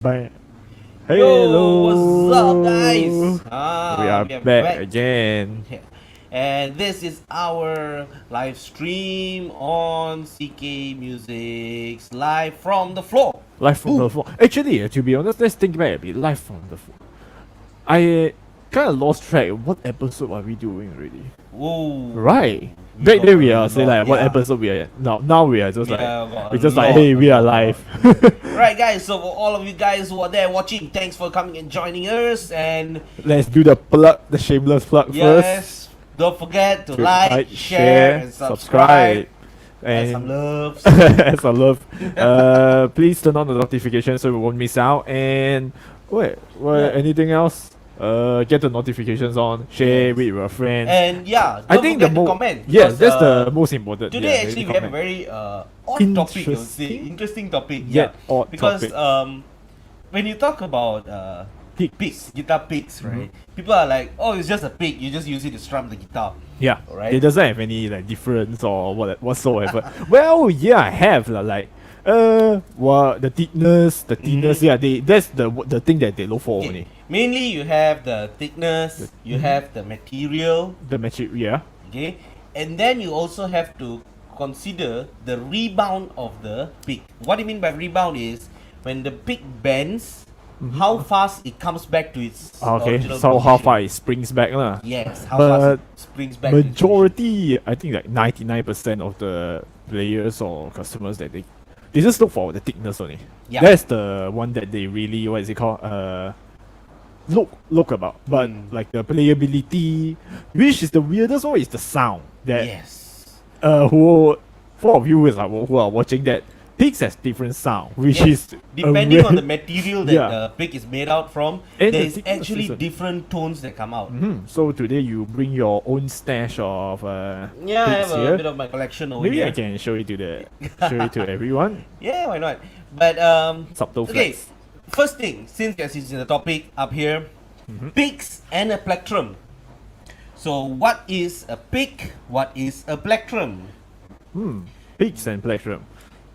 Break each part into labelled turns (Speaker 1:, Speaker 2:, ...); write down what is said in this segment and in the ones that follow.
Speaker 1: Bye.
Speaker 2: Yo, what's up,
Speaker 1: Hello.
Speaker 2: guys?
Speaker 1: We are back again.
Speaker 2: And this is our live stream on CK Music's Live from the Floor.
Speaker 1: Live from the floor. Actually, to be honest, let's think back a bit. Live from the floor. I kind of lost track. What episode are we doing already?
Speaker 2: Whoa.
Speaker 1: Right. Back then we are saying
Speaker 2: lot,
Speaker 1: like what
Speaker 2: yeah.
Speaker 1: episode we are at. Now we are just
Speaker 2: We
Speaker 1: like
Speaker 2: have got
Speaker 1: we
Speaker 2: a
Speaker 1: just like
Speaker 2: lot,
Speaker 1: hey,
Speaker 2: a
Speaker 1: we are
Speaker 2: lot.
Speaker 1: live.
Speaker 2: Right, guys, so for all of you guys who are there watching, thanks for coming and joining us. And
Speaker 1: Let's do the plug, the shameless plug first.
Speaker 2: yes, don't forget to like, share, and subscribe. And some loves.
Speaker 1: and some love. Please turn on the notifications so we won't miss out. And wait, anything else? Get the notifications on. Share with your friends.
Speaker 2: And yeah,
Speaker 1: I
Speaker 2: don't
Speaker 1: think
Speaker 2: forget
Speaker 1: the
Speaker 2: to comment.
Speaker 1: yes,
Speaker 2: because,
Speaker 1: that's the most important.
Speaker 2: Today
Speaker 1: yeah,
Speaker 2: actually
Speaker 1: maybe
Speaker 2: we have a
Speaker 1: comment.
Speaker 2: very odd topic, I would say.
Speaker 1: Interesting?
Speaker 2: Interesting topic.
Speaker 1: Yet
Speaker 2: Yeah.
Speaker 1: odd
Speaker 2: Because
Speaker 1: topic.
Speaker 2: when you talk about picks, guitar picks, right? People are like, oh, it's just a pick. You just use it to strum the guitar.
Speaker 1: Yeah,
Speaker 2: Alright.
Speaker 1: it doesn't have any like difference or whatsoever. Well, yeah, I have like well, the thickness, yeah, that's the thing that they look for
Speaker 2: Okay.
Speaker 1: only.
Speaker 2: Mainly, you have the thickness, you have the material,
Speaker 1: The material, yeah.
Speaker 2: okay, and then you also have to consider the rebound of the pick. What I mean by rebound is when the pick bends, how fast it comes back to its
Speaker 1: Okay,
Speaker 2: original
Speaker 1: so how
Speaker 2: position.
Speaker 1: far it springs back lah.
Speaker 2: Yes, how
Speaker 1: But
Speaker 2: fast it springs back. to its
Speaker 1: Majority, I think like 99% of the players or customers that they just look for the thickness only.
Speaker 2: Yeah.
Speaker 1: That's the one that they really, what is it called? Look about. But like the playability, which is the weirdest one, is the sound. That
Speaker 2: yes.
Speaker 1: who for of you is like who are watching that, pigs has different sound, which
Speaker 2: Yes.
Speaker 1: is
Speaker 2: Depending on the material that
Speaker 1: Yeah.
Speaker 2: the pick is made out from,
Speaker 1: And
Speaker 2: there
Speaker 1: the
Speaker 2: is
Speaker 1: thickness
Speaker 2: actually
Speaker 1: is a-
Speaker 2: different tones that come out.
Speaker 1: So today you bring your own stash of
Speaker 2: Yeah, I
Speaker 1: pigs
Speaker 2: have
Speaker 1: here.
Speaker 2: a bit of my collection over
Speaker 1: Maybe
Speaker 2: here.
Speaker 1: I can show it to everyone.
Speaker 2: Yeah, why not? But
Speaker 1: Subtle
Speaker 2: okay.
Speaker 1: flex.
Speaker 2: First thing, since this is the topic up here, picks and a plectrum. So what is a pick? What is a plectrum?
Speaker 1: Pigs and plectrum.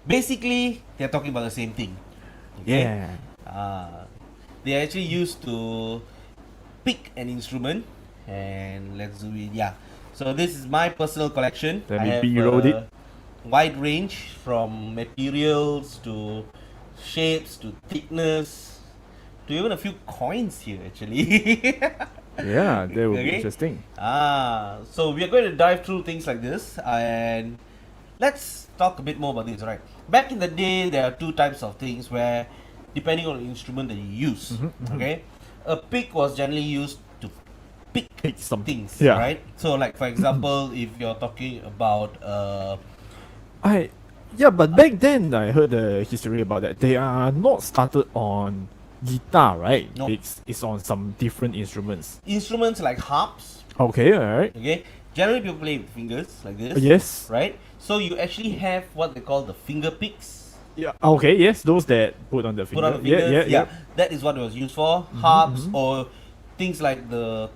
Speaker 2: Basically, they're talking about the same thing.
Speaker 1: Yeah.
Speaker 2: They are actually used to pick an instrument, and let's do it. Yeah. So this is my personal collection.
Speaker 1: Let
Speaker 2: I
Speaker 1: me
Speaker 2: have
Speaker 1: B-roll it.
Speaker 2: a wide range from materials to shapes to thickness to even a few coins here actually.
Speaker 1: Yeah, that would be
Speaker 2: Okay.
Speaker 1: interesting.
Speaker 2: So we are going to dive through things like this, and let's talk a bit more about this, right? Back in the day, there are two types of things where, depending on the instrument that you use, okay, a pick was generally used to pick
Speaker 1: some
Speaker 2: things,
Speaker 1: yeah.
Speaker 2: right? So, like for example, if you're talking about
Speaker 1: But back then I heard the history about that. They are not started on guitar, right?
Speaker 2: No.
Speaker 1: It's on some different instruments.
Speaker 2: instruments like harps,
Speaker 1: Okay, alright.
Speaker 2: okay, generally people play with fingers like this,
Speaker 1: Yes.
Speaker 2: right? So you actually have what they call the finger picks.
Speaker 1: Yeah. Okay. Yes. Those that put on the finger.
Speaker 2: Put on the fingers,
Speaker 1: Yeah.
Speaker 2: that is what it was used for. Harps or things like the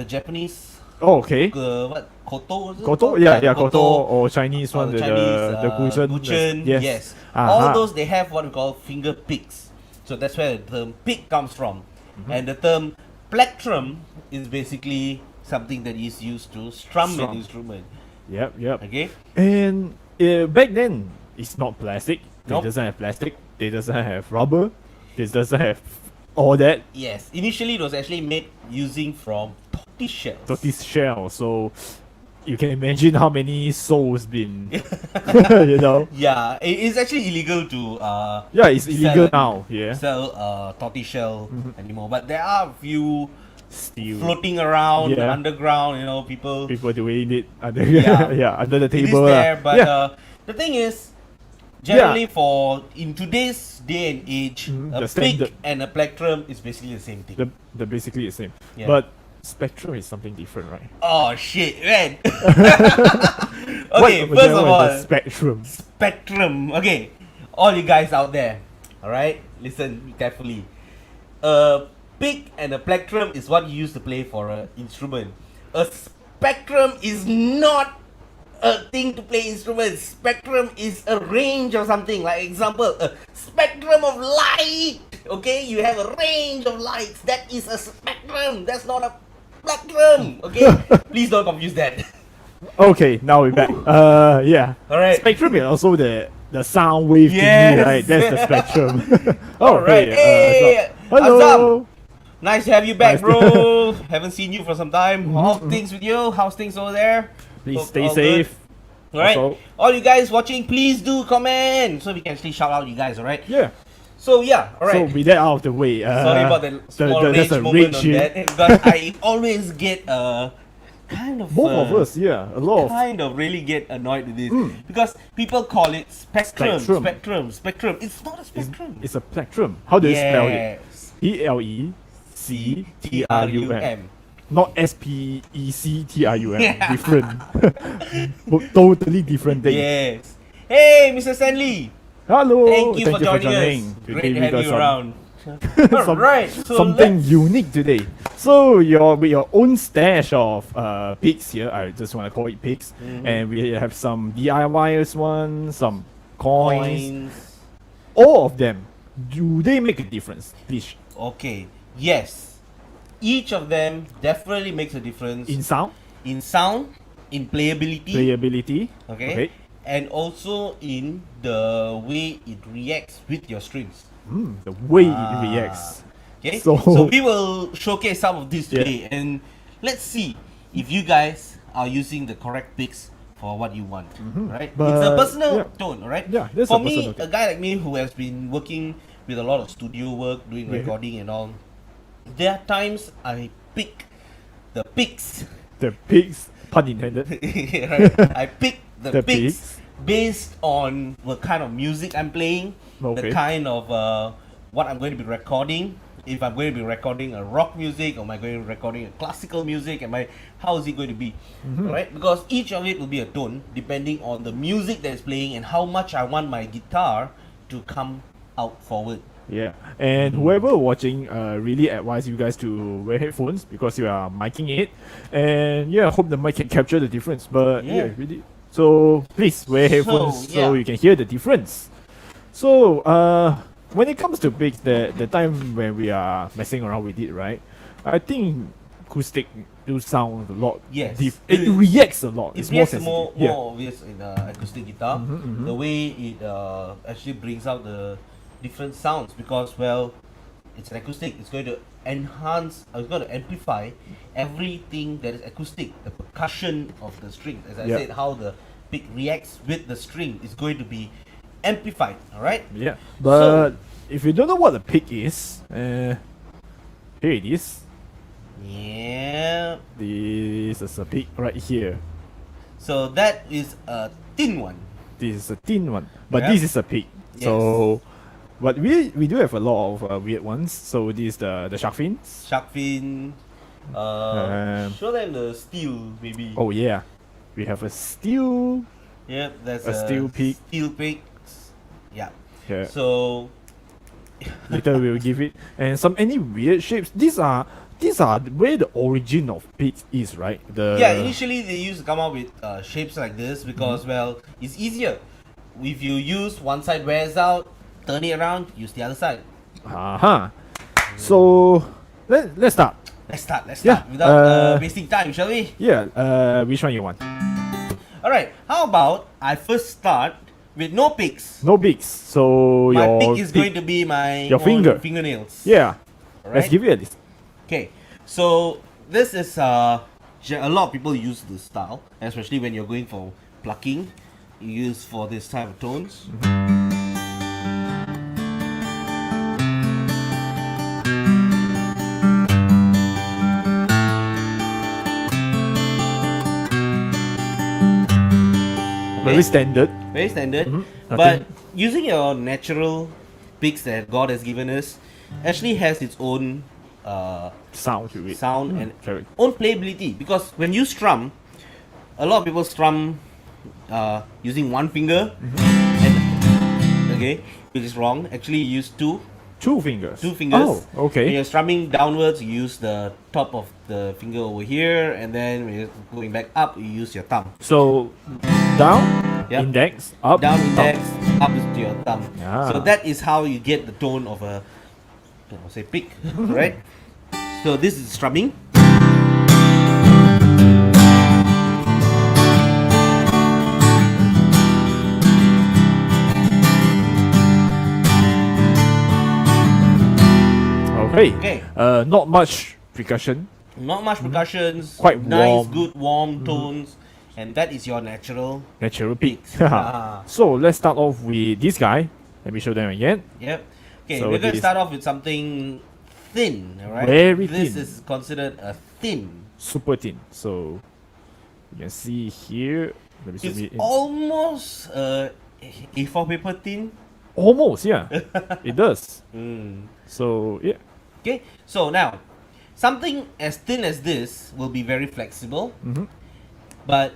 Speaker 2: Japanese
Speaker 1: Oh, okay.
Speaker 2: what koto was it
Speaker 1: Koto.
Speaker 2: called?
Speaker 1: Yeah. Koto or Chinese
Speaker 2: or
Speaker 1: one.
Speaker 2: the
Speaker 1: The
Speaker 2: Chinese
Speaker 1: the guchun.
Speaker 2: guchun, yes.
Speaker 1: Uh-huh.
Speaker 2: All those they have what we call finger picks. So that's where the term pick comes from. And the term plectrum is basically something that is used to strum an
Speaker 1: Strum.
Speaker 2: instrument.
Speaker 1: Yep.
Speaker 2: Okay?
Speaker 1: And back then, it's not plastic.
Speaker 2: Nope.
Speaker 1: It doesn't have plastic. It doesn't have rubber. It doesn't have all that.
Speaker 2: Yes. Initially it was actually made using from tortoise shells.
Speaker 1: Tortoise shell. So you can imagine how many souls been,
Speaker 2: Yeah, it is actually illegal to
Speaker 1: Yeah, it's illegal
Speaker 2: sell-
Speaker 1: now. Yeah.
Speaker 2: sell tortoise shell anymore. But there are a few
Speaker 1: Still,
Speaker 2: floating around
Speaker 1: Yeah.
Speaker 2: underground, people
Speaker 1: people doing it under
Speaker 2: Yeah.
Speaker 1: under the
Speaker 2: it is
Speaker 1: table.
Speaker 2: there, but
Speaker 1: yeah.
Speaker 2: the thing is, generally for in today's day and age, a
Speaker 1: the standard.
Speaker 2: pick and a plectrum is basically the same thing.
Speaker 1: the basically the same.
Speaker 2: Yeah.
Speaker 1: But spectrum is something different, right?
Speaker 2: Oh shit, man.
Speaker 1: What-
Speaker 2: Okay, first of
Speaker 1: what
Speaker 2: all,
Speaker 1: is the spectrum.
Speaker 2: spectrum. Okay, all you guys out there, all right, listen carefully. A pick and a plectrum is what you use to play for an instrument. A spectrum is not a thing to play instruments. Spectrum is a range or something. Like example, a spectrum of light. Okay, you have a range of lights. That is a spectrum. That's not a plectrum. Okay, please don't confuse that.
Speaker 1: Okay, now we're back. Yeah.
Speaker 2: Alright.
Speaker 1: Spectrum is also the sound wave
Speaker 2: Yes.
Speaker 1: thingy, right? That's the spectrum.
Speaker 2: Alright. Hey,
Speaker 1: hello.
Speaker 2: Azam. Nice to have you back,
Speaker 1: Nice
Speaker 2: bro. Haven't seen you for some time. How things with you? How's things over there?
Speaker 1: Please
Speaker 2: Hope
Speaker 1: stay
Speaker 2: all
Speaker 1: safe.
Speaker 2: good. Alright.
Speaker 1: Also-
Speaker 2: All you guys watching, please do comment so we can actually shout out you guys, alright?
Speaker 1: Yeah.
Speaker 2: So yeah,
Speaker 1: So
Speaker 2: alright.
Speaker 1: with that out of the way,
Speaker 2: Sorry about the small rage
Speaker 1: there's a
Speaker 2: moment
Speaker 1: rage
Speaker 2: on
Speaker 1: here.
Speaker 2: that. Because I always get kind of
Speaker 1: Both of us, yeah, a lot of
Speaker 2: kind of really get annoyed with this because people call it spectrum. Spectrum. It's not a spectrum.
Speaker 1: it's a plectrum. How do you spell it?
Speaker 2: Yes.
Speaker 1: Plectrum. Not SPECTRUM.
Speaker 2: Yeah.
Speaker 1: Different. Totally different thing.
Speaker 2: Yes. Hey, Mr. Stanley.
Speaker 1: Hello.
Speaker 2: Thank you for joining us.
Speaker 1: Today
Speaker 2: Great to
Speaker 1: we
Speaker 2: have
Speaker 1: got
Speaker 2: you
Speaker 1: some-
Speaker 2: around.
Speaker 1: some-
Speaker 2: Alright, so
Speaker 1: something
Speaker 2: let's-
Speaker 1: unique today. So with your own stash of pigs here, I just want to call it pigs, and we have some DIYers one, some coins. All of them, do they make a difference? Please,
Speaker 2: Okay. Yes. Each of them definitely makes a difference
Speaker 1: in sound,
Speaker 2: in sound, in playability,
Speaker 1: playability.
Speaker 2: okay, and also in the way it reacts with your strings.
Speaker 1: The way
Speaker 2: Ah.
Speaker 1: it reacts.
Speaker 2: Okay,
Speaker 1: So-
Speaker 2: so we will showcase some of this
Speaker 1: Yeah.
Speaker 2: today, and let's see if you guys are using the correct picks for what you want. Right? It's a
Speaker 1: But,
Speaker 2: personal
Speaker 1: yeah.
Speaker 2: tone, right?
Speaker 1: Yeah, that's
Speaker 2: for
Speaker 1: a
Speaker 2: me,
Speaker 1: personal
Speaker 2: a
Speaker 1: thing.
Speaker 2: guy like me who has been working with a lot of studio work, doing
Speaker 1: Yeah.
Speaker 2: recording and all, there are times I pick the picks.
Speaker 1: The pigs, pun intended.
Speaker 2: Right? I pick the,
Speaker 1: The
Speaker 2: picks
Speaker 1: picks.
Speaker 2: based on what kind of music I'm playing, the
Speaker 1: Okay.
Speaker 2: kind of what I'm going to be recording. If I'm going to be recording a rock music, or am I going to be recording a classical music? How is it going to be? Right? Because each of it will be a tone depending on the music that is playing and how much I want my guitar to come out forward.
Speaker 1: Yeah, and whoever watching, really advise you guys to wear headphones because you are miking it, and yeah, I hope the mic can capture the difference. But yeah,
Speaker 2: Yeah.
Speaker 1: really. So please wear headphones so
Speaker 2: yeah.
Speaker 1: you can hear the difference. So when it comes to picks, the time when we are messing around with it, right? I think acoustic do sound a lot.
Speaker 2: Yes.
Speaker 1: It reacts a lot.
Speaker 2: It
Speaker 1: It's
Speaker 2: reacts
Speaker 1: sensitive.
Speaker 2: more
Speaker 1: Yeah.
Speaker 2: obvious in acoustic guitar. The way it actually brings out the different sounds because it's an acoustic. It's going to enhance. It's going to amplify everything that is acoustic. The percussion of the strings, as I
Speaker 1: Yeah.
Speaker 2: said, how the pick reacts with the string is going to be amplified. All right.
Speaker 1: Yeah, but if you don't know what a pick is, here it is.
Speaker 2: Yeah.
Speaker 1: This is a pick right here.
Speaker 2: So that is a thin one.
Speaker 1: This is a thin one, but
Speaker 2: Yeah.
Speaker 1: this is a pick. So, but we do have a lot of weird ones. So this is the shark fins.
Speaker 2: Shark fin. Show them the steel maybe.
Speaker 1: Oh yeah, we have a steel.
Speaker 2: Yep, that's
Speaker 1: A steel pick.
Speaker 2: Steel picks. Yeah.
Speaker 1: Yeah.
Speaker 2: So
Speaker 1: Later we'll give it and some any weird shapes. These are where the origin of pigs is, right?
Speaker 2: yeah, initially they used to come up with shapes like this because it's easier. If you use one side wears out, turn it around, use the other side.
Speaker 1: So let's start.
Speaker 2: Let's start
Speaker 1: Yeah,
Speaker 2: without wasting time, shall we?
Speaker 1: Yeah. Which one you want?
Speaker 2: Alright, how about I first start with no picks.
Speaker 1: No bigs. So
Speaker 2: My
Speaker 1: your
Speaker 2: pick is going to be my
Speaker 1: your
Speaker 2: own
Speaker 1: finger.
Speaker 2: fingernails.
Speaker 1: Yeah.
Speaker 2: Alright?
Speaker 1: Let's give it a list.
Speaker 2: Okay, so this is a lot of people use this style, especially when you're going for plucking. You use for this type of tones.
Speaker 1: Very standard.
Speaker 2: Very standard.
Speaker 1: Nothing-
Speaker 2: But using your natural picks that God has given us actually has its own
Speaker 1: Sound to it.
Speaker 2: sound and
Speaker 1: Correct.
Speaker 2: own playability, because when you strum, a lot of people strum using one finger, and okay, which is wrong. Actually, you use two
Speaker 1: Fingers.
Speaker 2: fingers.
Speaker 1: Oh, okay.
Speaker 2: When you're strumming downwards, you use the top of the finger over here, and then when you're going back up, you use your thumb.
Speaker 1: So down,
Speaker 2: Yep.
Speaker 1: Index, up,
Speaker 2: Down
Speaker 1: thumb.
Speaker 2: index, up is to your thumb.
Speaker 1: Yeah.
Speaker 2: So that is how you get the tone of a, I'll say pick, right? So this is strumming.
Speaker 1: Okay.
Speaker 2: Okay.
Speaker 1: Not much percussion.
Speaker 2: Not much percussions.
Speaker 1: Quite
Speaker 2: nice,
Speaker 1: warm.
Speaker 2: good, warm tones, and that is your natural.
Speaker 1: Natural pick.
Speaker 2: Ah.
Speaker 1: So let's start off with this guy. Let me show them again.
Speaker 2: Yep. Okay,
Speaker 1: So
Speaker 2: we're going to
Speaker 1: this-
Speaker 2: start off with something thin, alright?
Speaker 1: Very
Speaker 2: This
Speaker 1: thin.
Speaker 2: is considered a thin.
Speaker 1: Super thin. So you can see here. Let me zoom
Speaker 2: It's
Speaker 1: it in.
Speaker 2: almost A4 paper thin.
Speaker 1: Almost, yeah. It does.
Speaker 2: Mm.
Speaker 1: So yeah.
Speaker 2: Okay, so now something as thin as this will be very flexible,
Speaker 1: Mhm.
Speaker 2: but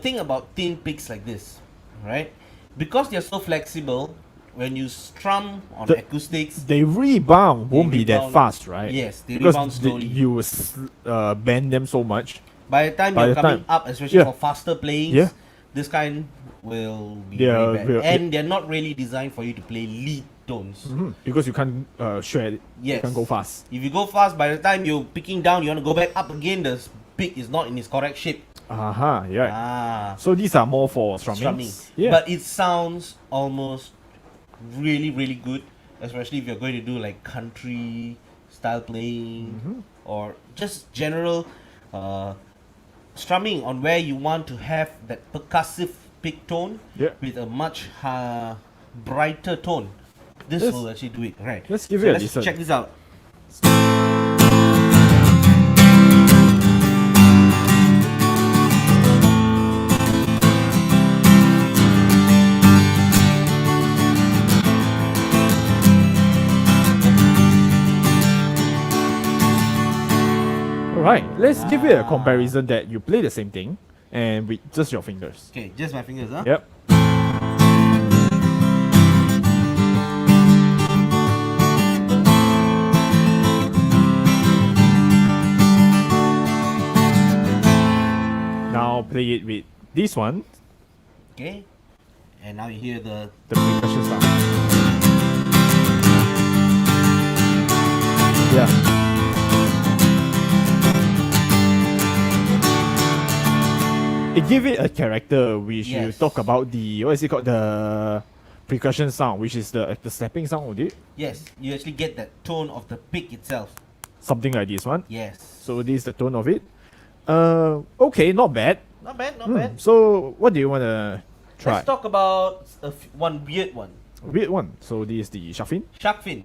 Speaker 2: thing about thin picks like this, right? Because they're so flexible, when you strum on
Speaker 1: The-
Speaker 2: acoustics,
Speaker 1: They rebound won't be that
Speaker 2: rebound-
Speaker 1: fast, right?
Speaker 2: yes, they
Speaker 1: because
Speaker 2: rebound slowly.
Speaker 1: you bend them so much.
Speaker 2: by the time
Speaker 1: by
Speaker 2: you're
Speaker 1: the
Speaker 2: coming
Speaker 1: time-
Speaker 2: up, especially
Speaker 1: yeah.
Speaker 2: for faster playings,
Speaker 1: Yeah.
Speaker 2: this kind will be
Speaker 1: Yeah,
Speaker 2: very bad.
Speaker 1: will-
Speaker 2: And they're not really designed for you to play lead tones.
Speaker 1: Mhm. Because you can't shred it. You
Speaker 2: Yes.
Speaker 1: can't go fast.
Speaker 2: If you go fast, by the time you're picking down, you want to go back up again, the pick is not in its correct shape.
Speaker 1: Aha, yeah.
Speaker 2: Ah,
Speaker 1: So these are more for strumming.
Speaker 2: strumming.
Speaker 1: Yeah.
Speaker 2: But it sounds almost really, really good, especially if you're going to do like country style playing
Speaker 1: Mhm.
Speaker 2: or just general strumming on where you want to have that percussive pick tone
Speaker 1: Yeah.
Speaker 2: with a much brighter tone. This
Speaker 1: Let's-
Speaker 2: will actually do it, right?
Speaker 1: let's give
Speaker 2: So
Speaker 1: it a
Speaker 2: let's
Speaker 1: listen.
Speaker 2: check this out.
Speaker 1: Alright, let's give it a
Speaker 2: Ah.
Speaker 1: comparison that you play the same thing and with just your fingers.
Speaker 2: Okay, just my fingers, huh?
Speaker 1: Yep. Now play it with this one,
Speaker 2: Okay. And now you hear the
Speaker 1: the percussion sound. Yeah. It give it a character which you
Speaker 2: Yes.
Speaker 1: talk about the what is it called, the percussion sound, which is the slapping sound, would it?
Speaker 2: yes, you actually get that tone of the pick itself.
Speaker 1: Something like this one.
Speaker 2: Yes.
Speaker 1: So this is the tone of it. Okay, not bad.
Speaker 2: Not bad, not
Speaker 1: Hmm,
Speaker 2: bad.
Speaker 1: So what do you wanna try?
Speaker 2: Let's talk about one weird one.
Speaker 1: Weird one. So this is the shark fin.
Speaker 2: Shark fin.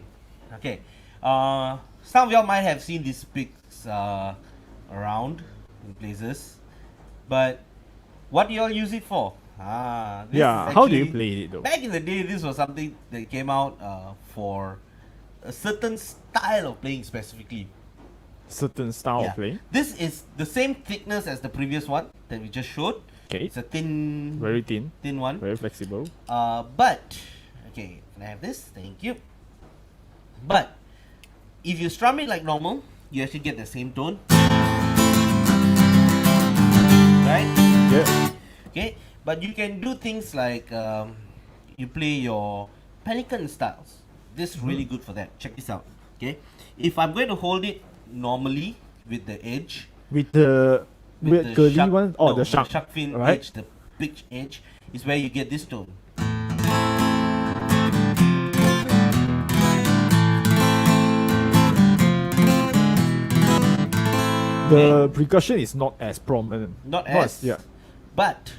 Speaker 2: Okay. Some of y'all might have seen these picks around in places, but what do y'all use it for? This
Speaker 1: Yeah.
Speaker 2: is
Speaker 1: How do you
Speaker 2: actually-
Speaker 1: play it though?
Speaker 2: Back in the day, this was something that came out for a certain style of playing specifically.
Speaker 1: Certain style
Speaker 2: Yeah.
Speaker 1: of playing.
Speaker 2: This is the same thickness as the previous one that we just showed.
Speaker 1: Okay.
Speaker 2: It's a thin,
Speaker 1: Very thin.
Speaker 2: thin one.
Speaker 1: Very flexible.
Speaker 2: But okay, can I have this? Thank you. But if you strum it like normal, you actually get the same tone, right?
Speaker 1: Yeah.
Speaker 2: Okay, but you can do things like you play your pelican styles. This is really good for that. Check this out. Okay, if I'm going to hold it normally with the edge,
Speaker 1: With the weird curly
Speaker 2: shark-
Speaker 1: one or
Speaker 2: no,
Speaker 1: the shark.
Speaker 2: fin
Speaker 1: right?
Speaker 2: edge, the pitch edge, is where you get this tone.
Speaker 1: The percussion is not as prominent.
Speaker 2: Not as,
Speaker 1: yeah.
Speaker 2: but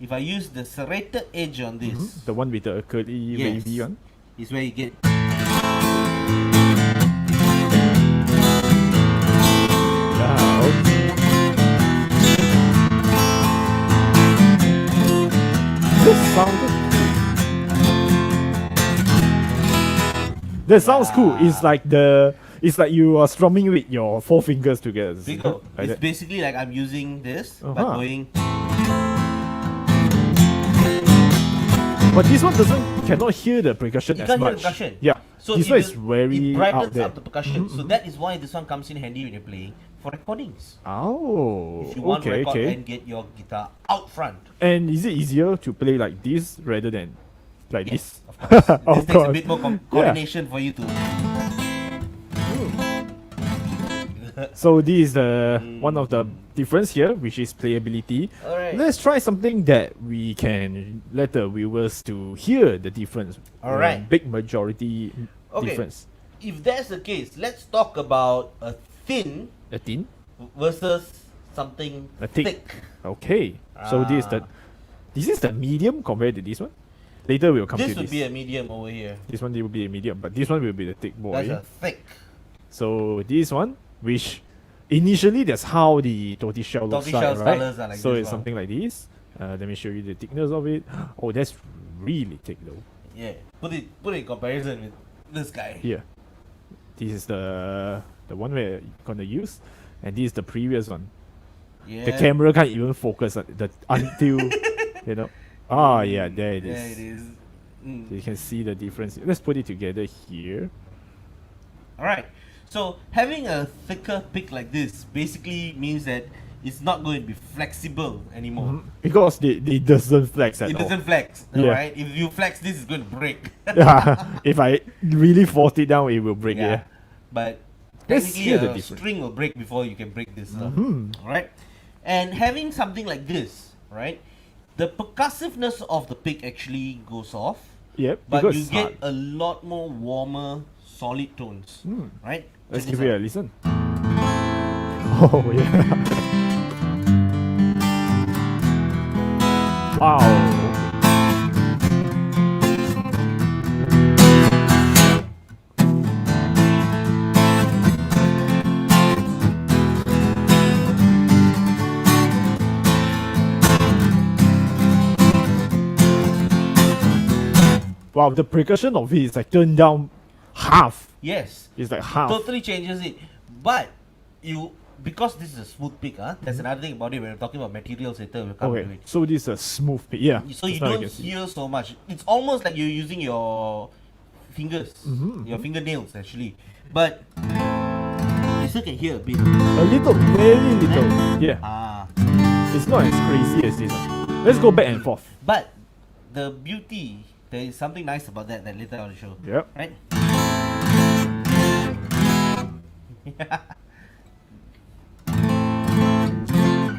Speaker 2: if I use the serrated edge on this,
Speaker 1: Mhm. The one with the curly
Speaker 2: Yes.
Speaker 1: wavy one.
Speaker 2: is where you get.
Speaker 1: Yeah. Okay. This sounded cool. That sounds cool. It's like you are strumming with your four fingers together.
Speaker 2: Bingo.
Speaker 1: Like
Speaker 2: It's
Speaker 1: that.
Speaker 2: basically like I'm using this, but
Speaker 1: Uh-huh.
Speaker 2: going.
Speaker 1: But this one cannot hear the percussion
Speaker 2: You
Speaker 1: as
Speaker 2: can't hear
Speaker 1: much.
Speaker 2: the percussion.
Speaker 1: Yeah.
Speaker 2: So
Speaker 1: this
Speaker 2: it
Speaker 1: one is
Speaker 2: will-
Speaker 1: very
Speaker 2: it brightens
Speaker 1: out there.
Speaker 2: up the percussion.
Speaker 1: Mhm,
Speaker 2: So
Speaker 1: mhm.
Speaker 2: that is why this one comes in handy when you're playing for recordings.
Speaker 1: Oh,
Speaker 2: If you want to
Speaker 1: okay,
Speaker 2: record
Speaker 1: okay.
Speaker 2: and get your guitar out front.
Speaker 1: And is it easier to play like this rather than like
Speaker 2: Yes,
Speaker 1: this?
Speaker 2: of course.
Speaker 1: Of
Speaker 2: This takes a
Speaker 1: course.
Speaker 2: bit more
Speaker 1: Yeah.
Speaker 2: coordination for you to.
Speaker 1: So this is the one of the difference here, which is playability.
Speaker 2: Alright.
Speaker 1: Let's try something that we can let the viewers to hear the difference.
Speaker 2: Alright.
Speaker 1: Big majority
Speaker 2: Okay.
Speaker 1: difference.
Speaker 2: If that's the case, let's talk about a thin
Speaker 1: A thin?
Speaker 2: versus something
Speaker 1: A thick.
Speaker 2: thick.
Speaker 1: Okay. So this is the medium compared to this one. Later we'll come
Speaker 2: This
Speaker 1: to
Speaker 2: would
Speaker 1: this.
Speaker 2: be a medium over here.
Speaker 1: This one will be a medium, but this one will be the thick boy.
Speaker 2: That's a thick.
Speaker 1: So this one, which initially that's how the tortoiseshell looks
Speaker 2: Tortoiseshell
Speaker 1: like, right?
Speaker 2: colours are like
Speaker 1: So
Speaker 2: this
Speaker 1: it's
Speaker 2: one.
Speaker 1: something like this. Let me show you the thickness of it. Oh, that's really thick though.
Speaker 2: Yeah. Put it in comparison with this guy.
Speaker 1: Here, this is the one we're gonna use, and this is the previous one.
Speaker 2: Yeah.
Speaker 1: The camera can't even focus on the until you know. Ah, yeah, there it is.
Speaker 2: There it is.
Speaker 1: So you can see the difference. Let's put it together here.
Speaker 2: Alright. So having a thicker pick like this basically means that it's not going to be flexible anymore.
Speaker 1: Because it doesn't flex at
Speaker 2: It
Speaker 1: all.
Speaker 2: doesn't flex.
Speaker 1: Yeah.
Speaker 2: Alright. If you flex this, it's going to break.
Speaker 1: Yeah, if I really force it down, it will break. Yeah.
Speaker 2: But
Speaker 1: Let's
Speaker 2: technically
Speaker 1: hear the
Speaker 2: a
Speaker 1: difference.
Speaker 2: string will break before you can break this stuff.
Speaker 1: Mhm.
Speaker 2: Alright. And having something like this, right? The percussiveness of the pick actually goes off.
Speaker 1: Yep.
Speaker 2: But
Speaker 1: because
Speaker 2: you
Speaker 1: it's
Speaker 2: get
Speaker 1: hard.
Speaker 2: a lot more warmer, solid tones. Right?
Speaker 1: Let's
Speaker 2: Check
Speaker 1: give
Speaker 2: this
Speaker 1: it
Speaker 2: out.
Speaker 1: a listen. Oh yeah. Wow. Wow, the percussion of it is like turned down half.
Speaker 2: Yes.
Speaker 1: It's like half.
Speaker 2: Totally changes it. But because this is a smooth pick, there's another thing about it when we're talking about materials later, we'll come to
Speaker 1: Okay,
Speaker 2: it.
Speaker 1: so this is a smooth pick. Yeah.
Speaker 2: So you
Speaker 1: just now
Speaker 2: don't
Speaker 1: can see.
Speaker 2: hear so much. It's almost like you're using your fingers,
Speaker 1: Mm-hmm,
Speaker 2: your fingernails actually. But you still can hear a bit.
Speaker 1: A little, very little. Yeah.
Speaker 2: Ah.
Speaker 1: It's not as crazy as this one. Let's go back and forth.
Speaker 2: But the beauty, there is something nice about that later I will show.
Speaker 1: Yep.
Speaker 2: Right?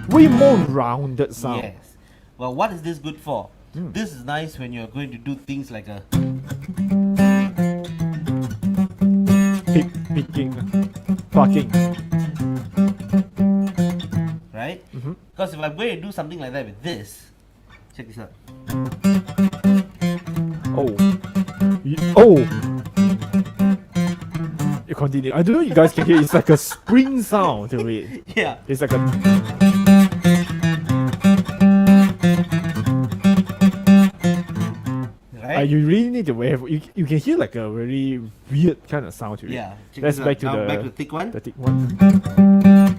Speaker 1: Way more rounded sound.
Speaker 2: Yes. Well, what is this good for?
Speaker 1: Hmm.
Speaker 2: This is nice when you're going to do things like a
Speaker 1: Picking, plucking.
Speaker 2: right?
Speaker 1: Mhm.
Speaker 2: Because if I'm going to do something like that with this, check this out.
Speaker 1: Oh. Oh. You continue. I don't know if you guys can hear. It's like a spring sound to it.
Speaker 2: Yeah.
Speaker 1: It's like a.
Speaker 2: Right?
Speaker 1: You really need to wave. You can hear like a very weird kind of sound to it.
Speaker 2: Yeah. Check
Speaker 1: Let's
Speaker 2: this
Speaker 1: back
Speaker 2: out.
Speaker 1: to
Speaker 2: Now
Speaker 1: the
Speaker 2: back to the thick one.
Speaker 1: the thick one.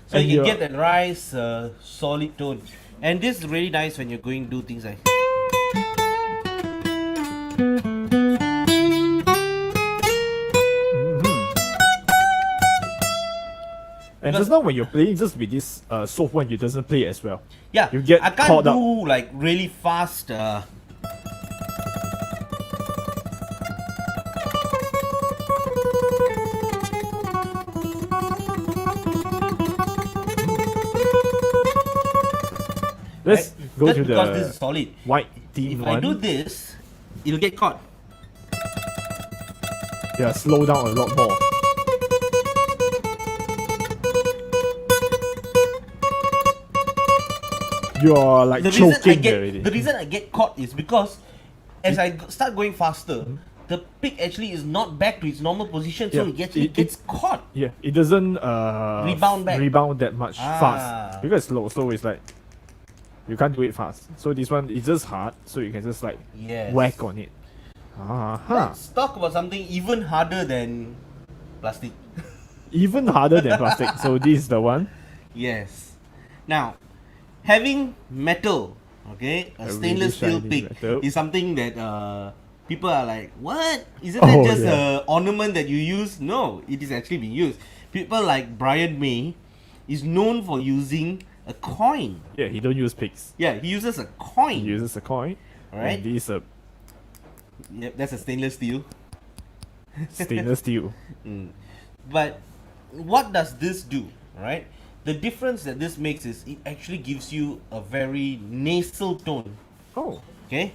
Speaker 2: So
Speaker 1: And
Speaker 2: you
Speaker 1: you're-
Speaker 2: can get a nice solid tone. And this is really nice when you're going to do things like
Speaker 1: And just now when you're playing just with this soft one, you doesn't play as well.
Speaker 2: yeah.
Speaker 1: You get
Speaker 2: I can't
Speaker 1: caught
Speaker 2: do
Speaker 1: up.
Speaker 2: like really fast
Speaker 1: Let's
Speaker 2: right?
Speaker 1: go
Speaker 2: That's
Speaker 1: to
Speaker 2: because this
Speaker 1: the
Speaker 2: is solid.
Speaker 1: white team
Speaker 2: If
Speaker 1: one.
Speaker 2: I do this, it'll get caught.
Speaker 1: Yeah, slow down a lot more. You're like choking already.
Speaker 2: The reason I get caught is because as I start going faster, the pick actually is not back to its normal position, so
Speaker 1: Yeah,
Speaker 2: it gets caught.
Speaker 1: Yeah, it doesn't
Speaker 2: Rebound back.
Speaker 1: rebound that much
Speaker 2: Ah.
Speaker 1: fast because slow. So it's like you can't do it fast. So this one is just hard. So you can just like
Speaker 2: Yes.
Speaker 1: whack on it.
Speaker 2: Let's talk about something even harder than plastic.
Speaker 1: Even harder than plastic. So this is the one.
Speaker 2: Yes. Now, having metal, okay, a
Speaker 1: A
Speaker 2: stainless
Speaker 1: really
Speaker 2: steel
Speaker 1: shiny
Speaker 2: pick
Speaker 1: metal.
Speaker 2: is something that people are like, what? Isn't that
Speaker 1: Oh,
Speaker 2: just
Speaker 1: yeah.
Speaker 2: a ornament that you use? No, it is actually being used. People like Brian May is known for using a coin.
Speaker 1: Yeah, he don't use pigs.
Speaker 2: Yeah, he uses a coin.
Speaker 1: He uses a coin.
Speaker 2: Alright.
Speaker 1: And this is a
Speaker 2: Yep, that's a stainless steel.
Speaker 1: stainless steel.
Speaker 2: But what does this do? Right? The difference that this makes is it actually gives you a very nasal tone.
Speaker 1: Oh.
Speaker 2: Okay?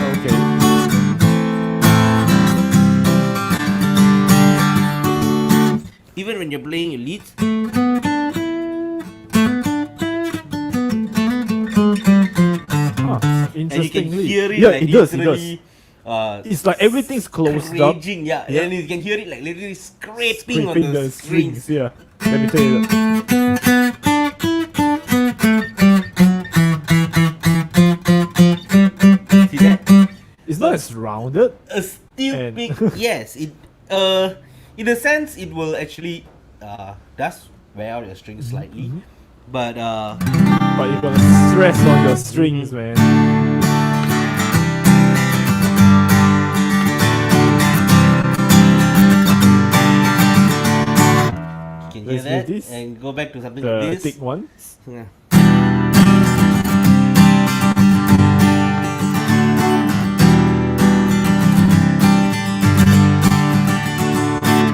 Speaker 1: Okay.
Speaker 2: Even when you're playing your leads, and you can
Speaker 1: Interestingly.
Speaker 2: hear it
Speaker 1: Yeah,
Speaker 2: like
Speaker 1: it does. It does.
Speaker 2: literally
Speaker 1: It's like everything's closed up.
Speaker 2: raging, yeah.
Speaker 1: Yeah.
Speaker 2: And you can hear it like literally scraping on
Speaker 1: Scraping
Speaker 2: the strings.
Speaker 1: Yeah. Let me tell you that.
Speaker 2: See that?
Speaker 1: It's not as rounded.
Speaker 2: A steel
Speaker 1: And-
Speaker 2: pick, yes. It in a sense it will actually does wear out your strings slightly. But
Speaker 1: But you're gonna stress on your strings, man.
Speaker 2: you can hear
Speaker 1: Let's
Speaker 2: that
Speaker 1: use this.
Speaker 2: and go back to something
Speaker 1: The
Speaker 2: like this.
Speaker 1: thick ones.
Speaker 2: Yeah.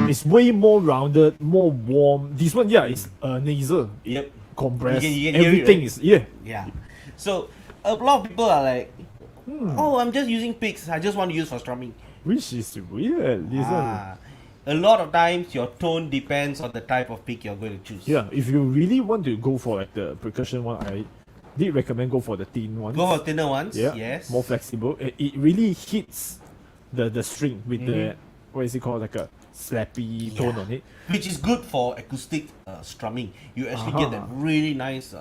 Speaker 1: It's way more rounded, more warm. This one, yeah, it's nasal.
Speaker 2: Yep.
Speaker 1: Compressed.
Speaker 2: You can hear it,
Speaker 1: Everything
Speaker 2: right?
Speaker 1: is, yeah.
Speaker 2: Yeah. So a lot of people are like, oh, I'm just using picks. I just want to use for strumming.
Speaker 1: Which is weird. This one.
Speaker 2: A lot of times your tone depends on the type of pick you're going to choose.
Speaker 1: Yeah, if you really want to go for like the percussion one, I did recommend go for the thin ones.
Speaker 2: Go for thinner ones.
Speaker 1: Yeah,
Speaker 2: Yes.
Speaker 1: more flexible. It really hits the string with the what is it called, like a slappy tone on it.
Speaker 2: Which is good for acoustic strumming. You actually get that really nice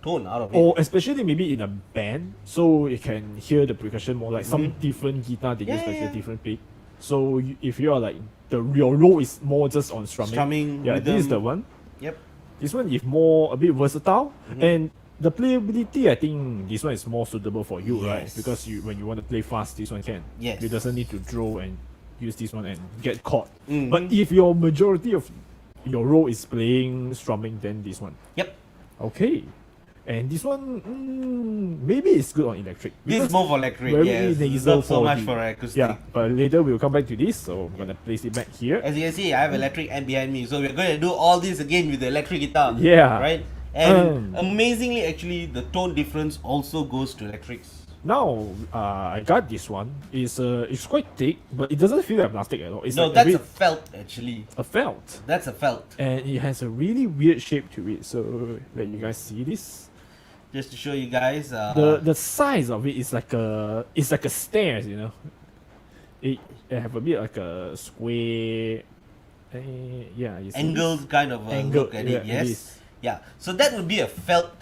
Speaker 2: tone out of it.
Speaker 1: Or especially maybe in a band, so you can hear the percussion more. Like some different guitar, they use like a different pick. So if you are like your role is more just on strumming.
Speaker 2: Strumming,
Speaker 1: yeah, this is
Speaker 2: rhythm.
Speaker 1: the one.
Speaker 2: Yep.
Speaker 1: This one is more a bit versatile, and the playability, I think this one is more suitable for you, right?
Speaker 2: Yes.
Speaker 1: Because when you want to play fast, this one can.
Speaker 2: Yes.
Speaker 1: You doesn't need to draw and use this one and get caught.
Speaker 2: Mhm.
Speaker 1: But if your majority of your role is playing strumming, then this one.
Speaker 2: Yep.
Speaker 1: Okay. And this one, maybe it's good on electric.
Speaker 2: This is
Speaker 1: because
Speaker 2: more for electric.
Speaker 1: very
Speaker 2: Yes.
Speaker 1: nasal
Speaker 2: Not so
Speaker 1: for
Speaker 2: much
Speaker 1: the-
Speaker 2: for acoustic.
Speaker 1: Yeah, but later we'll come back to this, so I'm gonna place it back here.
Speaker 2: As you can see, I have electric amp behind me, so we're going to do all this again with the electric guitar.
Speaker 1: Yeah.
Speaker 2: Right? And amazingly, actually, the tone difference also goes to electrics.
Speaker 1: Now, I got this one. It's quite thick, but it doesn't feel like plastic at all. It's
Speaker 2: No,
Speaker 1: like
Speaker 2: that's
Speaker 1: a
Speaker 2: a
Speaker 1: bit
Speaker 2: felt actually.
Speaker 1: a felt,
Speaker 2: That's a felt.
Speaker 1: and it has a really weird shape to it. So let you guys see this.
Speaker 2: Just to show you guys.
Speaker 1: The size of it is like a stairs, you know. It have a bit like a square. Yeah, you see
Speaker 2: angled
Speaker 1: this?
Speaker 2: kind of
Speaker 1: Angled,
Speaker 2: look at
Speaker 1: yeah,
Speaker 2: it.
Speaker 1: it
Speaker 2: Yes.
Speaker 1: is.
Speaker 2: Yeah. So that would be a felt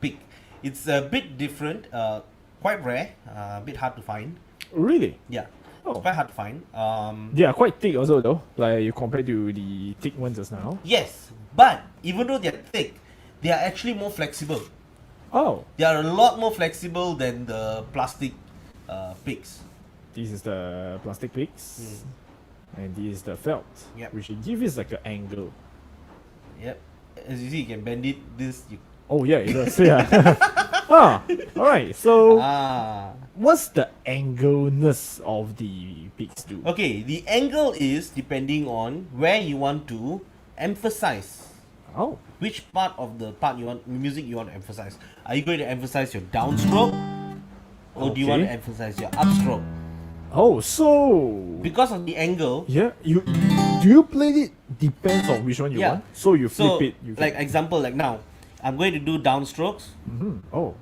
Speaker 2: pick. It's a bit different. Quite rare. A bit hard to find.
Speaker 1: Really?
Speaker 2: Yeah.
Speaker 1: Oh.
Speaker 2: Quite hard to find.
Speaker 1: They are quite thick also though. Like you compare to the thick ones just now.
Speaker 2: Yes. But even though they're thick, they are actually more flexible.
Speaker 1: Oh,
Speaker 2: They are a lot more flexible than the plastic picks.
Speaker 1: this is the plastic picks, and this is the felt,
Speaker 2: Yep.
Speaker 1: which it gives like an angle.
Speaker 2: Yep. As you see, you can bend it. This.
Speaker 1: Oh yeah, it does. Yeah. All right. So, what's the angleness of the picks do?
Speaker 2: Okay. The angle is depending on where you want to emphasize.
Speaker 1: Oh,
Speaker 2: Which part of the music you want to emphasize? Are you going to emphasize your downstroke, or do you want to
Speaker 1: Okay.
Speaker 2: emphasize your upstroke?
Speaker 1: oh, so
Speaker 2: Because of the angle.
Speaker 1: yeah, do you play it depends on which one you
Speaker 2: Yeah.
Speaker 1: want. So you flip
Speaker 2: So,
Speaker 1: it. You
Speaker 2: like example, like now, I'm going to do downstrokes.
Speaker 1: oh,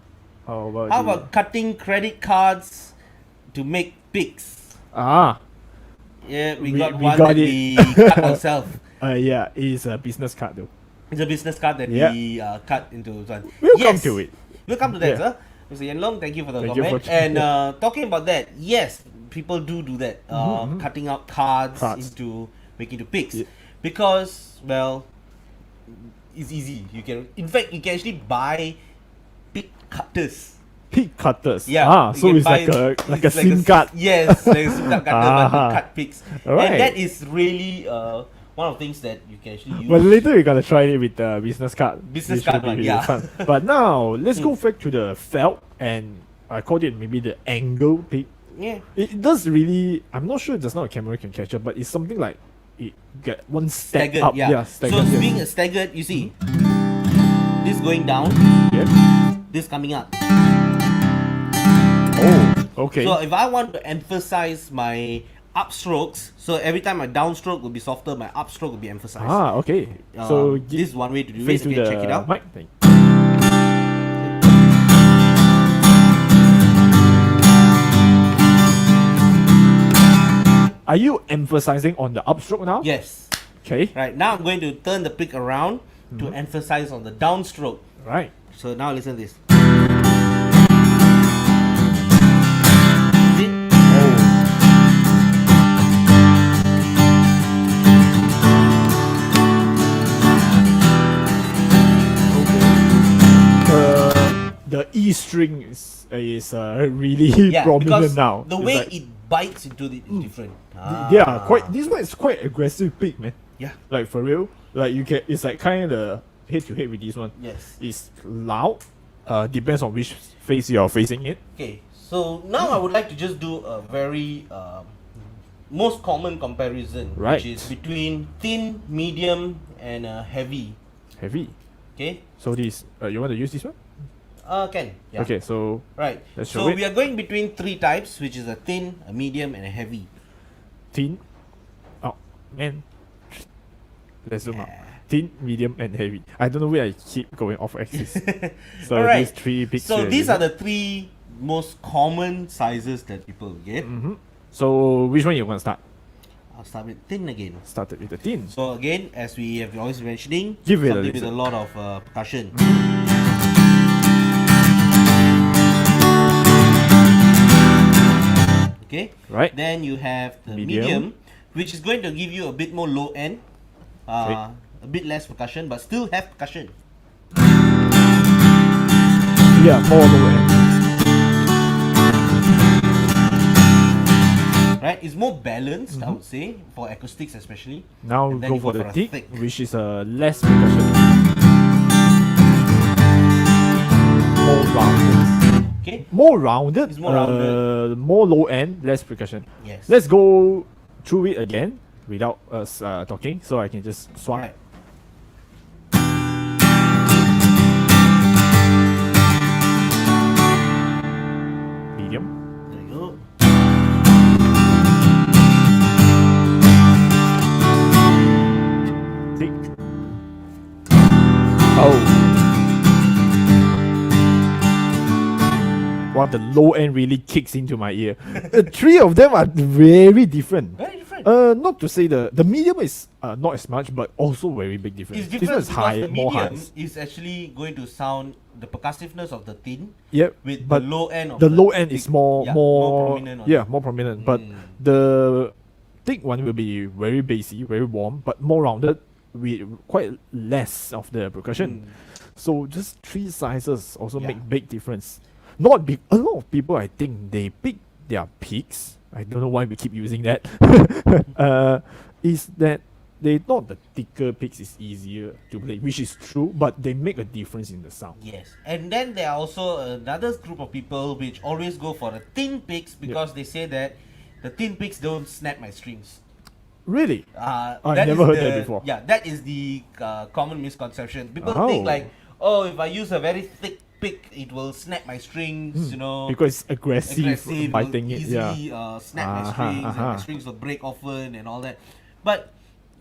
Speaker 1: how about
Speaker 2: How
Speaker 1: the-
Speaker 2: about cutting credit cards to make picks?
Speaker 1: ah?
Speaker 2: Yeah, we
Speaker 1: We-
Speaker 2: got
Speaker 1: we
Speaker 2: one
Speaker 1: got
Speaker 2: that
Speaker 1: it.
Speaker 2: we cut ourselves.
Speaker 1: Yeah, it's a business card though.
Speaker 2: It's a business card that
Speaker 1: Yeah.
Speaker 2: we cut into one.
Speaker 1: We'll come to it.
Speaker 2: We'll come to that,
Speaker 1: Yeah.
Speaker 2: sir. Mr. Yan Long, thank you for the
Speaker 1: Thank you
Speaker 2: comment.
Speaker 1: for-
Speaker 2: And talking about that, yes, people do that. Cutting out cards into making to picks.
Speaker 1: Yeah.
Speaker 2: Because, well, it's easy. In fact, you can actually buy pick cutters.
Speaker 1: Pick cutters.
Speaker 2: Yeah.
Speaker 1: So
Speaker 2: you
Speaker 1: it's
Speaker 2: can
Speaker 1: like
Speaker 2: buy-
Speaker 1: a SIM card.
Speaker 2: Yes, like a SIM card cutter, but
Speaker 1: Ah.
Speaker 2: you cut pigs.
Speaker 1: Alright.
Speaker 2: And that is really one of the things that you can actually use.
Speaker 1: But later we're gonna try it with the business card.
Speaker 2: Business
Speaker 1: Which will
Speaker 2: card
Speaker 1: be
Speaker 2: one,
Speaker 1: really
Speaker 2: yeah.
Speaker 1: fun. But now let's go back to the felt, and I called it maybe the angle pick.
Speaker 2: Yeah.
Speaker 1: It does really. I'm not sure there's not a camera can catch it, but it's something like it get one step
Speaker 2: Staggered,
Speaker 1: up.
Speaker 2: yeah.
Speaker 1: Staggered.
Speaker 2: So
Speaker 1: yes.
Speaker 2: being a staggered, you see, this going down,
Speaker 1: Yep.
Speaker 2: this coming up.
Speaker 1: Oh, okay.
Speaker 2: So if I want to emphasize my upstrokes, so every time my downstroke will be softer, my upstroke will be emphasized.
Speaker 1: Okay. So
Speaker 2: this is one way to do
Speaker 1: face
Speaker 2: it.
Speaker 1: to
Speaker 2: Okay,
Speaker 1: the
Speaker 2: check it out.
Speaker 1: mic thing. Are you emphasizing on the upstroke now?
Speaker 2: Yes.
Speaker 1: Okay.
Speaker 2: Right, now I'm going to turn the pick around to emphasize on the downstroke.
Speaker 1: Right.
Speaker 2: So now listen to this. See? The E string is really Yeah,
Speaker 1: prominent
Speaker 2: because
Speaker 1: now.
Speaker 2: the
Speaker 1: It's
Speaker 2: way
Speaker 1: like-
Speaker 2: it bites into it is different.
Speaker 1: yeah, quite. This one is quite aggressive pick, man.
Speaker 2: Yeah.
Speaker 1: Like for real. Like you can. It's like kind of the head to head with this one.
Speaker 2: Yes.
Speaker 1: It's loud. Depends on which face you're facing it.
Speaker 2: Okay, so now I would like to just do a very most common comparison,
Speaker 1: Right.
Speaker 2: which is between thin, medium, and heavy.
Speaker 1: Heavy.
Speaker 2: Okay,
Speaker 1: So this. You want to use this one?
Speaker 2: can. Yeah.
Speaker 1: Okay. So
Speaker 2: Right.
Speaker 1: Let's show
Speaker 2: So
Speaker 1: it.
Speaker 2: we are going between three types, which is a thin, a medium, and a heavy.
Speaker 1: thin. Oh man. Let's zoom out. Thin, medium, and heavy. I don't know where I keep going off axis. So
Speaker 2: Alright.
Speaker 1: these three picks.
Speaker 2: So these are the three most common sizes that people get.
Speaker 1: So which one you want to start?
Speaker 2: I'll start with thin again.
Speaker 1: Started with the thin.
Speaker 2: So again, as we have always been mentioning,
Speaker 1: Give it a
Speaker 2: something with a
Speaker 1: listen.
Speaker 2: lot of percussion. Okay.
Speaker 1: Right.
Speaker 2: Then you have the
Speaker 1: Medium.
Speaker 2: medium, which is going to give you a bit more low end, a bit less percussion, but still have percussion.
Speaker 1: Yeah, more low end.
Speaker 2: Right? It's more balanced, I would say, for acoustics especially.
Speaker 1: Now
Speaker 2: And then
Speaker 1: go
Speaker 2: you
Speaker 1: for
Speaker 2: go
Speaker 1: the
Speaker 2: for a
Speaker 1: thick,
Speaker 2: thick.
Speaker 1: which is less percussion. More rounded.
Speaker 2: Okay.
Speaker 1: More rounded.
Speaker 2: It's more rounded.
Speaker 1: More low end, less percussion.
Speaker 2: Yes.
Speaker 1: Let's go through it again without us talking, so I can just swap.
Speaker 2: Right.
Speaker 1: Medium.
Speaker 2: There you go.
Speaker 1: Thick. Oh. Wow, the low end really kicks into my ear. Three of them are very different.
Speaker 2: Very different.
Speaker 1: Not to say the medium is not as much, but also very big difference.
Speaker 2: It's
Speaker 1: This
Speaker 2: different
Speaker 1: one is
Speaker 2: because
Speaker 1: high,
Speaker 2: the
Speaker 1: more
Speaker 2: medium
Speaker 1: highs.
Speaker 2: is actually going to sound the percussiveness of the thin
Speaker 1: Yep.
Speaker 2: with
Speaker 1: but
Speaker 2: the low end of
Speaker 1: the low end is
Speaker 2: thick.
Speaker 1: more
Speaker 2: Yeah,
Speaker 1: more
Speaker 2: prominent on
Speaker 1: yeah
Speaker 2: it.
Speaker 1: more prominent. But
Speaker 2: Mm.
Speaker 1: the thick one will be very bassy, very warm, but more rounded with quite less of the percussion. So just three sizes also
Speaker 2: Yeah.
Speaker 1: make big difference. Not big. A lot of people, I think, they pick their peaks. I don't know why we keep using that. Is that they thought the thicker picks is easier to play, which is true, but they make a difference in the sound.
Speaker 2: Yes, and then there are also another group of people which always go for the thin picks because they say that the thin picks don't snap my strings.
Speaker 1: Really?
Speaker 2: I've
Speaker 1: I've never heard that before.
Speaker 2: Yeah, that is the common misconception. People
Speaker 1: Oh.
Speaker 2: think like, oh, if I use a very thick pick, it will snap my strings. You know,
Speaker 1: Because it's aggressive,
Speaker 2: aggressive,
Speaker 1: biting
Speaker 2: will
Speaker 1: it. Yeah.
Speaker 2: easily snap my
Speaker 1: Uh-huh,
Speaker 2: strings, and my
Speaker 1: uh-huh.
Speaker 2: strings will break often and all that. But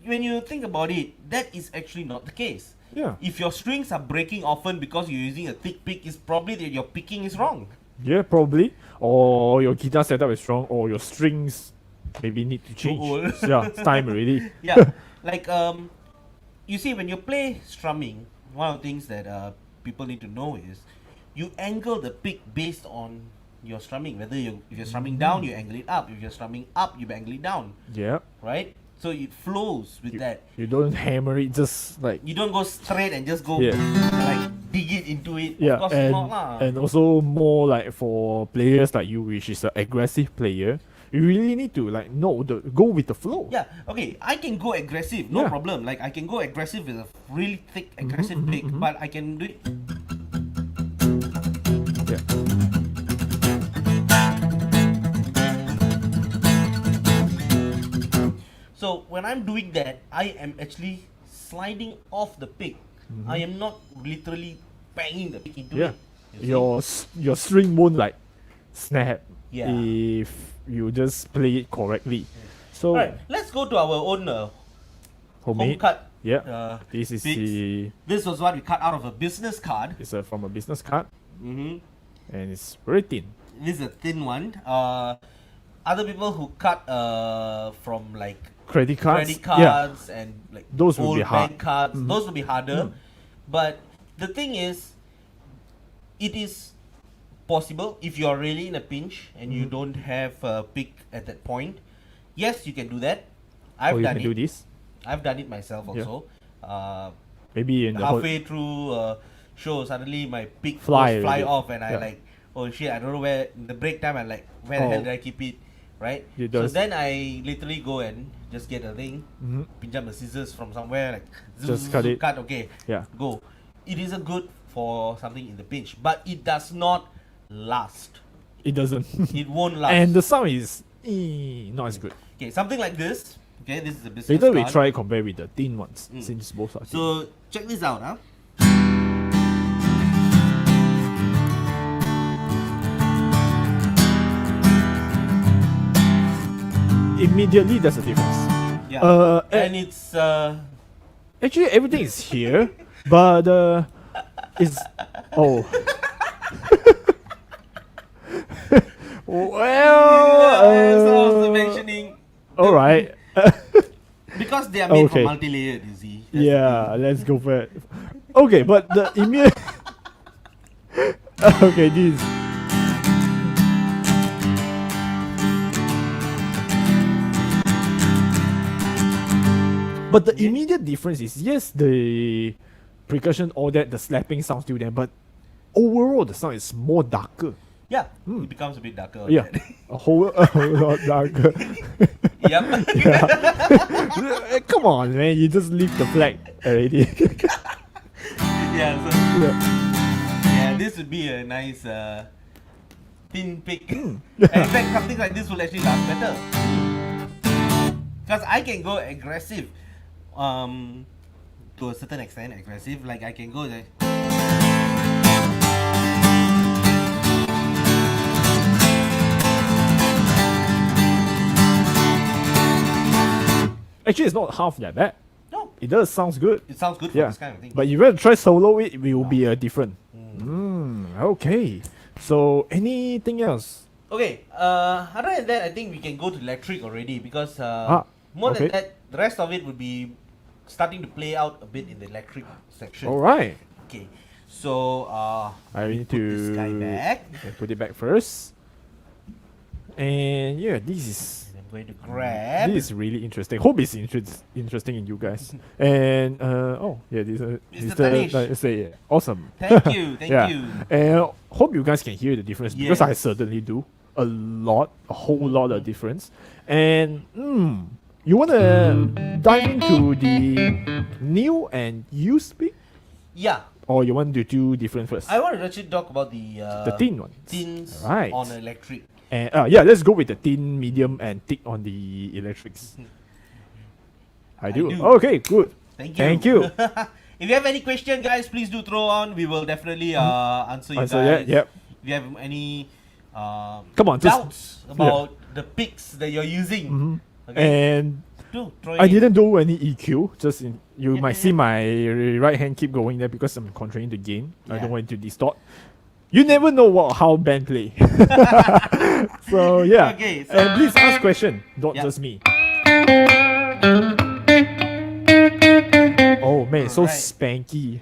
Speaker 2: when you think about it, that is actually not the case.
Speaker 1: Yeah.
Speaker 2: If your strings are breaking often because you're using a thick pick, it's probably that your picking is wrong.
Speaker 1: Yeah, probably. Or your guitar setup is strong, or your strings maybe need to change.
Speaker 2: old.
Speaker 1: Yeah, it's time already.
Speaker 2: Yeah, like you see, when you play strumming, one of the things that people need to know is you angle the pick based on your strumming. Whether if you're strumming down, you angle it up. If you're strumming up, you angle it down.
Speaker 1: Yeah.
Speaker 2: Right? So it flows with that.
Speaker 1: You don't hammer it just like
Speaker 2: You don't go straight and just go
Speaker 1: Yeah.
Speaker 2: like dig it into it.
Speaker 1: Yeah,
Speaker 2: Of course not lah.
Speaker 1: and also more like for players like you, which is an aggressive player, you really need to like go with the flow.
Speaker 2: Yeah, okay, I can go aggressive, no
Speaker 1: Yeah.
Speaker 2: problem. Like I can go aggressive with a really thick aggressive pick, but I can do it.
Speaker 1: Yeah.
Speaker 2: So when I'm doing that, I am actually sliding off the pick. I am not literally banging the pick into
Speaker 1: Yeah.
Speaker 2: it. You
Speaker 1: Your string won't like snap
Speaker 2: Yeah.
Speaker 1: if you just play it correctly. So
Speaker 2: Alright, let's go to our own home
Speaker 1: homemade.
Speaker 2: cut.
Speaker 1: Yeah. This is
Speaker 2: picks. This was what we cut out of a business card.
Speaker 1: it's from a business card
Speaker 2: Mm-hmm.
Speaker 1: and it's very thin.
Speaker 2: This is a thin one. Other people who cut from like
Speaker 1: Credit cards.
Speaker 2: credit cards and like
Speaker 1: Those will
Speaker 2: old
Speaker 1: be hard.
Speaker 2: bank cards, those will be harder. But the thing is, it is possible if you are really in a pinch and you don't have a pick at that point. Yes, you can do that. I've
Speaker 1: Or you
Speaker 2: done
Speaker 1: can
Speaker 2: it.
Speaker 1: do this.
Speaker 2: I've done it myself
Speaker 1: Yeah.
Speaker 2: also.
Speaker 1: Maybe in the whole,
Speaker 2: Halfway through show, suddenly my pick
Speaker 1: Fly
Speaker 2: fly
Speaker 1: already.
Speaker 2: off, and I
Speaker 1: Yeah.
Speaker 2: like, oh shit, I don't know where. In the break time, I'm like, where the hell did I keep it? Right?
Speaker 1: You
Speaker 2: So
Speaker 1: just-
Speaker 2: then I literally go and just get a thing,
Speaker 1: Mhm.
Speaker 2: pinjam the scissors from somewhere, like
Speaker 1: Just cut it.
Speaker 2: cut, okay,
Speaker 1: Yeah.
Speaker 2: go. It isn't good for something in the pinch, but it does not last.
Speaker 1: It doesn't.
Speaker 2: It won't last.
Speaker 1: And the sound is not as good.
Speaker 2: Okay, something like this. Okay, this is a business
Speaker 1: Later we
Speaker 2: card.
Speaker 1: try compare with the thin ones since both are thin.
Speaker 2: So check this out, huh?
Speaker 1: Immediately there's a difference.
Speaker 2: Yeah.
Speaker 1: And
Speaker 2: And it's
Speaker 1: actually everything is here, but it's so
Speaker 2: I was
Speaker 1: well.
Speaker 2: mentioning
Speaker 1: All right.
Speaker 2: because they are made
Speaker 1: Okay.
Speaker 2: for multi-layered, you see. That's the
Speaker 1: Yeah, let's go for it. Okay, but the immediate. Okay, this. But the immediate difference is yes, the percussion, all that, the slapping sound still there, but overall the sound is more darker.
Speaker 2: Yeah, it becomes a bit darker. on
Speaker 1: Yeah,
Speaker 2: that.
Speaker 1: a whole lot darker.
Speaker 2: Yep.
Speaker 1: Come on, man, you just leave the flag already.
Speaker 2: Yeah. So
Speaker 1: Yeah.
Speaker 2: yeah, this would be a nice thin pick. And in fact, something like this will actually last better. Because I can go aggressive, to a certain extent, aggressive. Like I can go like.
Speaker 1: Actually, it's not half that bad.
Speaker 2: No,
Speaker 1: It does sounds good.
Speaker 2: it sounds good for
Speaker 1: Yeah,
Speaker 2: this kind of thing.
Speaker 1: but if you want to try solo it, will be different. Okay. So anything else?
Speaker 2: Okay, other than that, I think we can go to electric already because more
Speaker 1: okay.
Speaker 2: than that, the rest of it would be starting to play out a bit in the electric section.
Speaker 1: All right.
Speaker 2: Okay, so
Speaker 1: I need
Speaker 2: put this guy
Speaker 1: to
Speaker 2: back.
Speaker 1: put it back first. And yeah, this is
Speaker 2: And I'm going to grab.
Speaker 1: this is really interesting. Hope it's interesting in you guys. And oh yeah, this
Speaker 2: Mr. Tanish.
Speaker 1: say awesome.
Speaker 2: Thank you, thank
Speaker 1: Yeah.
Speaker 2: you.
Speaker 1: And hope you guys can hear the difference because I
Speaker 2: Yes.
Speaker 1: certainly do. A whole lot of difference. And you wanna dive into the new and used pick,
Speaker 2: Yeah,
Speaker 1: or you want to do different first?
Speaker 2: I want to actually talk about the
Speaker 1: thin ones.
Speaker 2: tins
Speaker 1: Right.
Speaker 2: on electric.
Speaker 1: And yeah, let's go with the thin, medium, and thick on the electrics. I do.
Speaker 2: do.
Speaker 1: Okay, good.
Speaker 2: Thank you.
Speaker 1: Thank you.
Speaker 2: If you have any question, guys, please do throw on. We will definitely answer you
Speaker 1: Answer
Speaker 2: guys.
Speaker 1: that, yep.
Speaker 2: If you have any
Speaker 1: Come on, just-
Speaker 2: doubts about the picks that you're using, okay,
Speaker 1: And
Speaker 2: do throw
Speaker 1: I
Speaker 2: it in.
Speaker 1: didn't do any EQ. You might see my right hand keep going there because I'm controlling the gain. I
Speaker 2: Yeah.
Speaker 1: don't want it to distort. You never know how band play. So yeah.
Speaker 2: Okay, so-
Speaker 1: And please ask question, not
Speaker 2: Yeah.
Speaker 1: just me. Oh man, so
Speaker 2: Alright.
Speaker 1: spanky.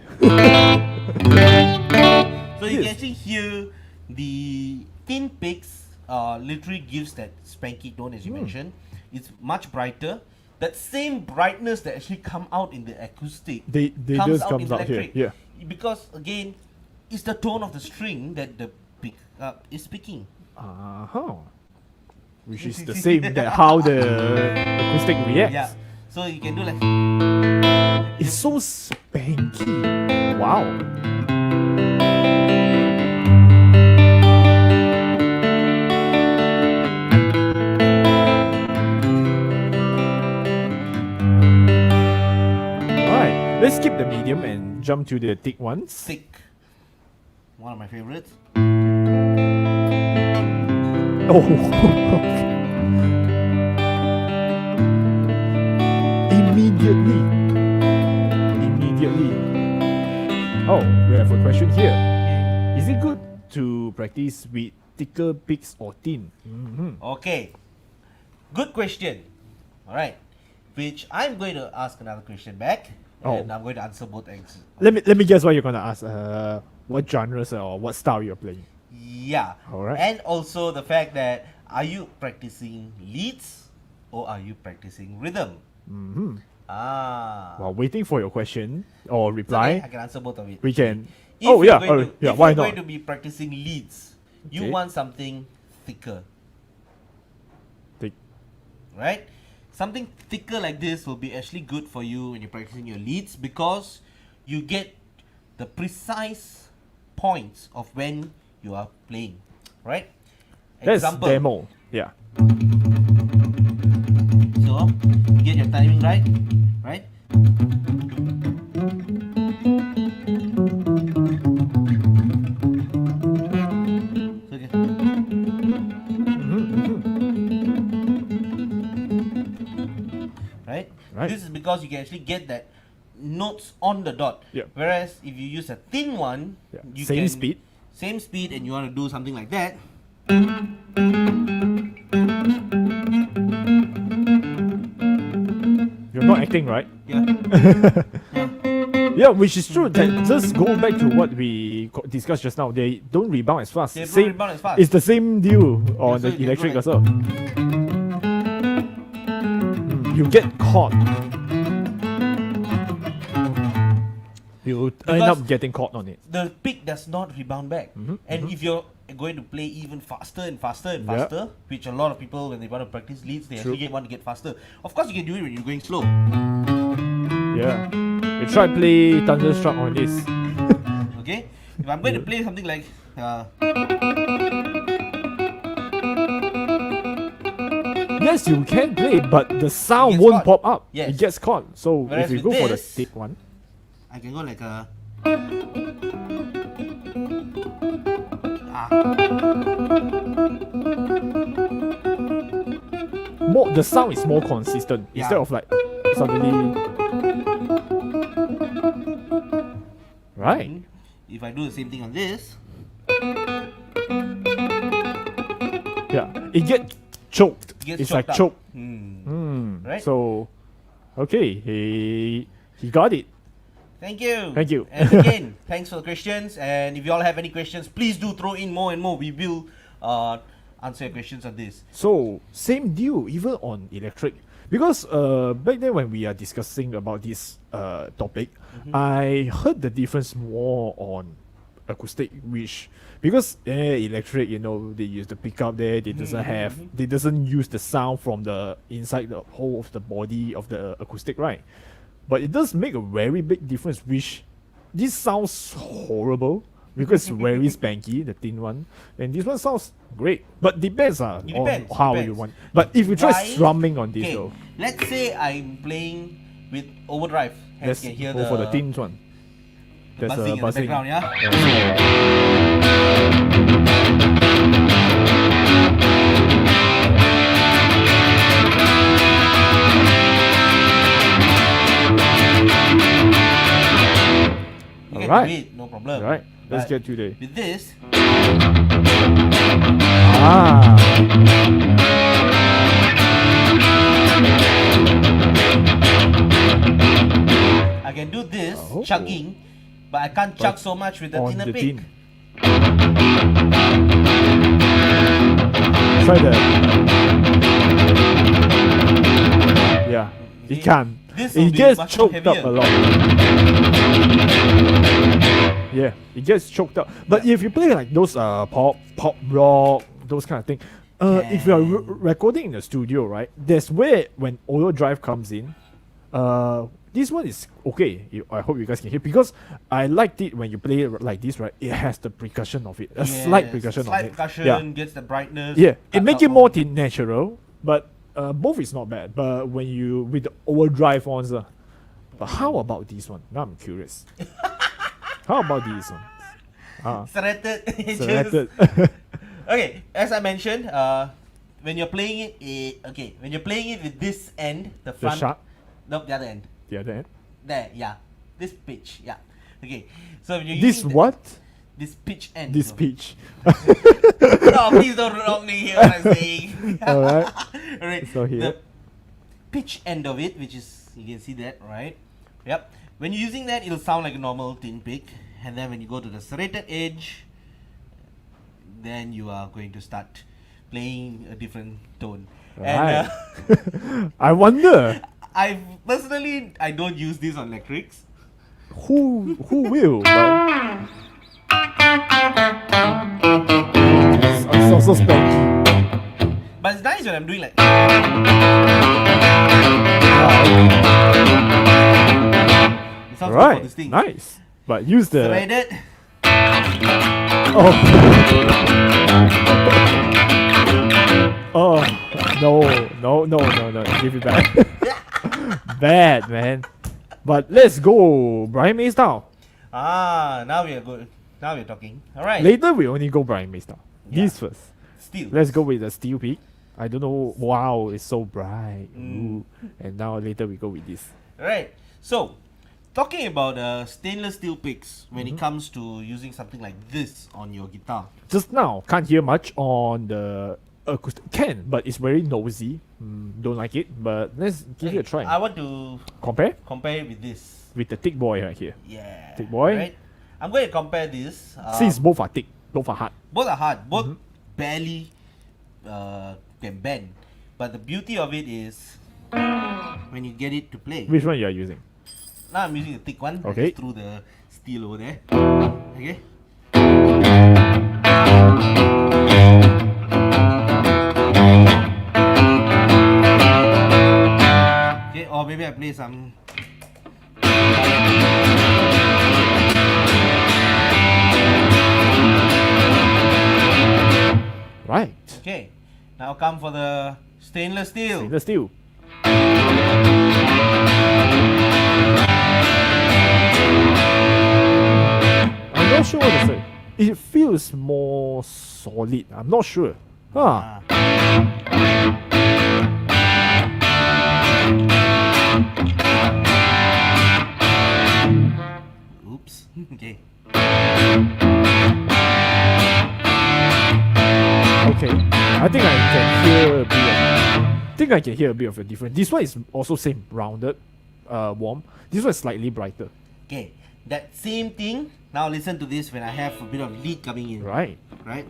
Speaker 2: So you can
Speaker 1: Yes.
Speaker 2: actually hear the thin picks literally gives that spanky tone as you mentioned. It's much brighter. That same brightness that actually come out in the acoustic
Speaker 1: They
Speaker 2: comes
Speaker 1: just
Speaker 2: out
Speaker 1: comes
Speaker 2: in the
Speaker 1: out here.
Speaker 2: electric.
Speaker 1: Yeah.
Speaker 2: because again, it's the tone of the string that the pick up is picking.
Speaker 1: Which is the same that how the acoustic reacts.
Speaker 2: Yeah. So you can do like.
Speaker 1: It's so spanky. Wow. Alright, let's skip the medium and jump to the thick ones.
Speaker 2: Thick. One of my favorites.
Speaker 1: Oh. Immediately. Oh, we have a question here. Is it good to practice with thicker picks or thin?
Speaker 2: Okay. Good question. Alright. Which I'm going to ask another question back. And I'm going to answer both answers.
Speaker 1: Let me guess what you're gonna ask. What genres or what style you're playing?
Speaker 2: Yeah.
Speaker 1: Alright.
Speaker 2: And also the fact that are you practicing leads or are you practicing rhythm?
Speaker 1: While waiting for your question or reply,
Speaker 2: Okay, I can answer both of it.
Speaker 1: we can.
Speaker 2: If
Speaker 1: Why
Speaker 2: you're
Speaker 1: not?
Speaker 2: going to be practicing leads, you
Speaker 1: Okay.
Speaker 2: want something thicker,
Speaker 1: Thick.
Speaker 2: right? Something thicker like this will be actually good for you when you're practicing your leads because you get the precise points of when you are playing, right?
Speaker 1: That's demo. Yeah.
Speaker 2: So you get your timing right, right? So, okay. Right? This is because you can actually get that notes on the dot.
Speaker 1: Yeah.
Speaker 2: Whereas if you use a thin one, you
Speaker 1: Same
Speaker 2: can,
Speaker 1: speed.
Speaker 2: same speed, and you want to do something like that.
Speaker 1: You're not acting right.
Speaker 2: Yeah.
Speaker 1: Yeah, which is true. That just go back to what we discussed just now. They don't rebound as fast.
Speaker 2: They don't rebound as fast.
Speaker 1: It's the same deal on
Speaker 2: so
Speaker 1: the
Speaker 2: you can
Speaker 1: electric
Speaker 2: do
Speaker 1: as well. You get caught. You end up getting caught on it.
Speaker 2: The pick does not rebound back. And if you're going to play even faster and faster and
Speaker 1: Yeah.
Speaker 2: faster, which a lot of people when they want to practice leads, they
Speaker 1: True.
Speaker 2: actually want to get faster. Of course, you can do it when you're going slow.
Speaker 1: Yeah. You try play Thunderstruck on this.
Speaker 2: Okay, if I'm going to play something like
Speaker 1: Yes, you can play, but the sound
Speaker 2: It gets
Speaker 1: won't
Speaker 2: caught.
Speaker 1: pop up.
Speaker 2: Yes.
Speaker 1: It gets caught. So
Speaker 2: Whereas
Speaker 1: if you
Speaker 2: with
Speaker 1: go for the
Speaker 2: this-
Speaker 1: thick one,
Speaker 2: I can go like a
Speaker 1: the sound is more consistent
Speaker 2: Yeah.
Speaker 1: instead of like suddenly. Right.
Speaker 2: if I do the same thing on this,
Speaker 1: Yeah. It gets choked.
Speaker 2: it gets
Speaker 1: It's
Speaker 2: choked
Speaker 1: like
Speaker 2: up.
Speaker 1: choked.
Speaker 2: Right?
Speaker 1: So, okay, he got it.
Speaker 2: Thank you.
Speaker 1: Thank you.
Speaker 2: And again, thanks for the questions. And if you all have any questions, please do throw in more and more. We will answer your questions on this.
Speaker 1: So same deal even on electric, because back then when we are discussing about this topic, I heard the difference more on acoustic, which because electric, you know, they use the pickup there, they doesn't use the sound from the inside the whole of the body of the acoustic, right? But it does make a very big difference, which this sounds horrible because it's very spanky, the thin one, and this one sounds great. But depends on how you want. But if you try strumming on this though,
Speaker 2: let's say I'm playing with overdrive. And
Speaker 1: let's
Speaker 2: you can hear
Speaker 1: go for the thin one.
Speaker 2: the
Speaker 1: There's
Speaker 2: buzzing
Speaker 1: a
Speaker 2: in the
Speaker 1: buzzing.
Speaker 2: background, yeah? You can
Speaker 1: Alright.
Speaker 2: do it, no problem.
Speaker 1: Right, let's
Speaker 2: But
Speaker 1: get to the
Speaker 2: with this, I can do this chugging, but I can't chug so much with the
Speaker 1: on
Speaker 2: thinner
Speaker 1: the
Speaker 2: pick.
Speaker 1: tin. Try that. Yeah, it
Speaker 2: Okay.
Speaker 1: can.
Speaker 2: This will
Speaker 1: It
Speaker 2: be
Speaker 1: gets
Speaker 2: much more
Speaker 1: choked up
Speaker 2: heavier.
Speaker 1: a lot. Yeah, it gets choked up. But if you play like those pop rock, those kind of thing, if you are recording in the studio, right? That's where when overdrive comes in. This one is okay. I hope you guys can hear because I liked it when you play it like this, right? It has the percussion of it, slight percussion of it.
Speaker 2: Percussion gets the brightness.
Speaker 1: Yeah, it makes it more natural, but both is not bad. But when you with the overdrive ones, but how about this one? Now I'm curious. How about these ones?
Speaker 2: Selected. Okay, as I mentioned, when you're playing it, when you're playing it with this end, the front,
Speaker 1: sharp?
Speaker 2: No, the other end.
Speaker 1: The other end.
Speaker 2: There, yeah, this pitch, yeah. Okay, so when you're
Speaker 1: This
Speaker 2: using
Speaker 1: what?
Speaker 2: This pitch end.
Speaker 1: This pitch.
Speaker 2: No, please don't wrongly hear what I'm saying.
Speaker 1: Alright.
Speaker 2: Alright.
Speaker 1: So here.
Speaker 2: The pitch end of it, which is you can see that, right? Yep. When you're using that, it'll sound like a normal tin pick, and then when you go to the serrated edge, then you are going to start playing a different tone.
Speaker 1: Right.
Speaker 2: And
Speaker 1: I wonder
Speaker 2: I personally don't use this on electrics.
Speaker 1: who will. But it's also spongy.
Speaker 2: But it's nice when I'm doing like. It sounds good for
Speaker 1: Right,
Speaker 2: this thing.
Speaker 1: nice. But use the.
Speaker 2: Serrated.
Speaker 1: Oh. Oh no! Give it back. Bad man. But let's go Brian May style.
Speaker 2: Now we are good. Now we're talking. All right.
Speaker 1: Later we only go Brian May style.
Speaker 2: Yeah.
Speaker 1: This first.
Speaker 2: Steel.
Speaker 1: Let's go with the steel peak. I don't know. Wow, it's so bright. Ooh. And now later we go with this.
Speaker 2: All right. So, talking about stainless steel picks when it comes to using something like this on your guitar.
Speaker 1: Just now, can't hear much on the acoustic. Can, but it's very noisy. Don't like it. But let's give it a try.
Speaker 2: I want to
Speaker 1: Compare
Speaker 2: it with this.
Speaker 1: with the thick boy right here.
Speaker 2: Yeah.
Speaker 1: Thick boy.
Speaker 2: Right. I'm going to compare this.
Speaker 1: Since both are thick, both are hard.
Speaker 2: Both are hard. Both barely can bend. But the beauty of it is when you get it to play.
Speaker 1: Which one you are using?
Speaker 2: Now I'm using the thick one.
Speaker 1: Okay.
Speaker 2: Just through the steel over there. Okay. Okay, or maybe I play some.
Speaker 1: Right.
Speaker 2: Okay. Now come for the stainless steel.
Speaker 1: Stainless steel. I'm not sure what to say. It feels more solid. I'm not sure. Huh.
Speaker 2: Oops. Okay.
Speaker 1: Okay. I think I can hear a bit of a difference. This one is also same rounded, warm. This one is slightly brighter.
Speaker 2: Okay. That same thing. Now listen to this when I have a bit of lead coming in.
Speaker 1: Right.
Speaker 2: Right.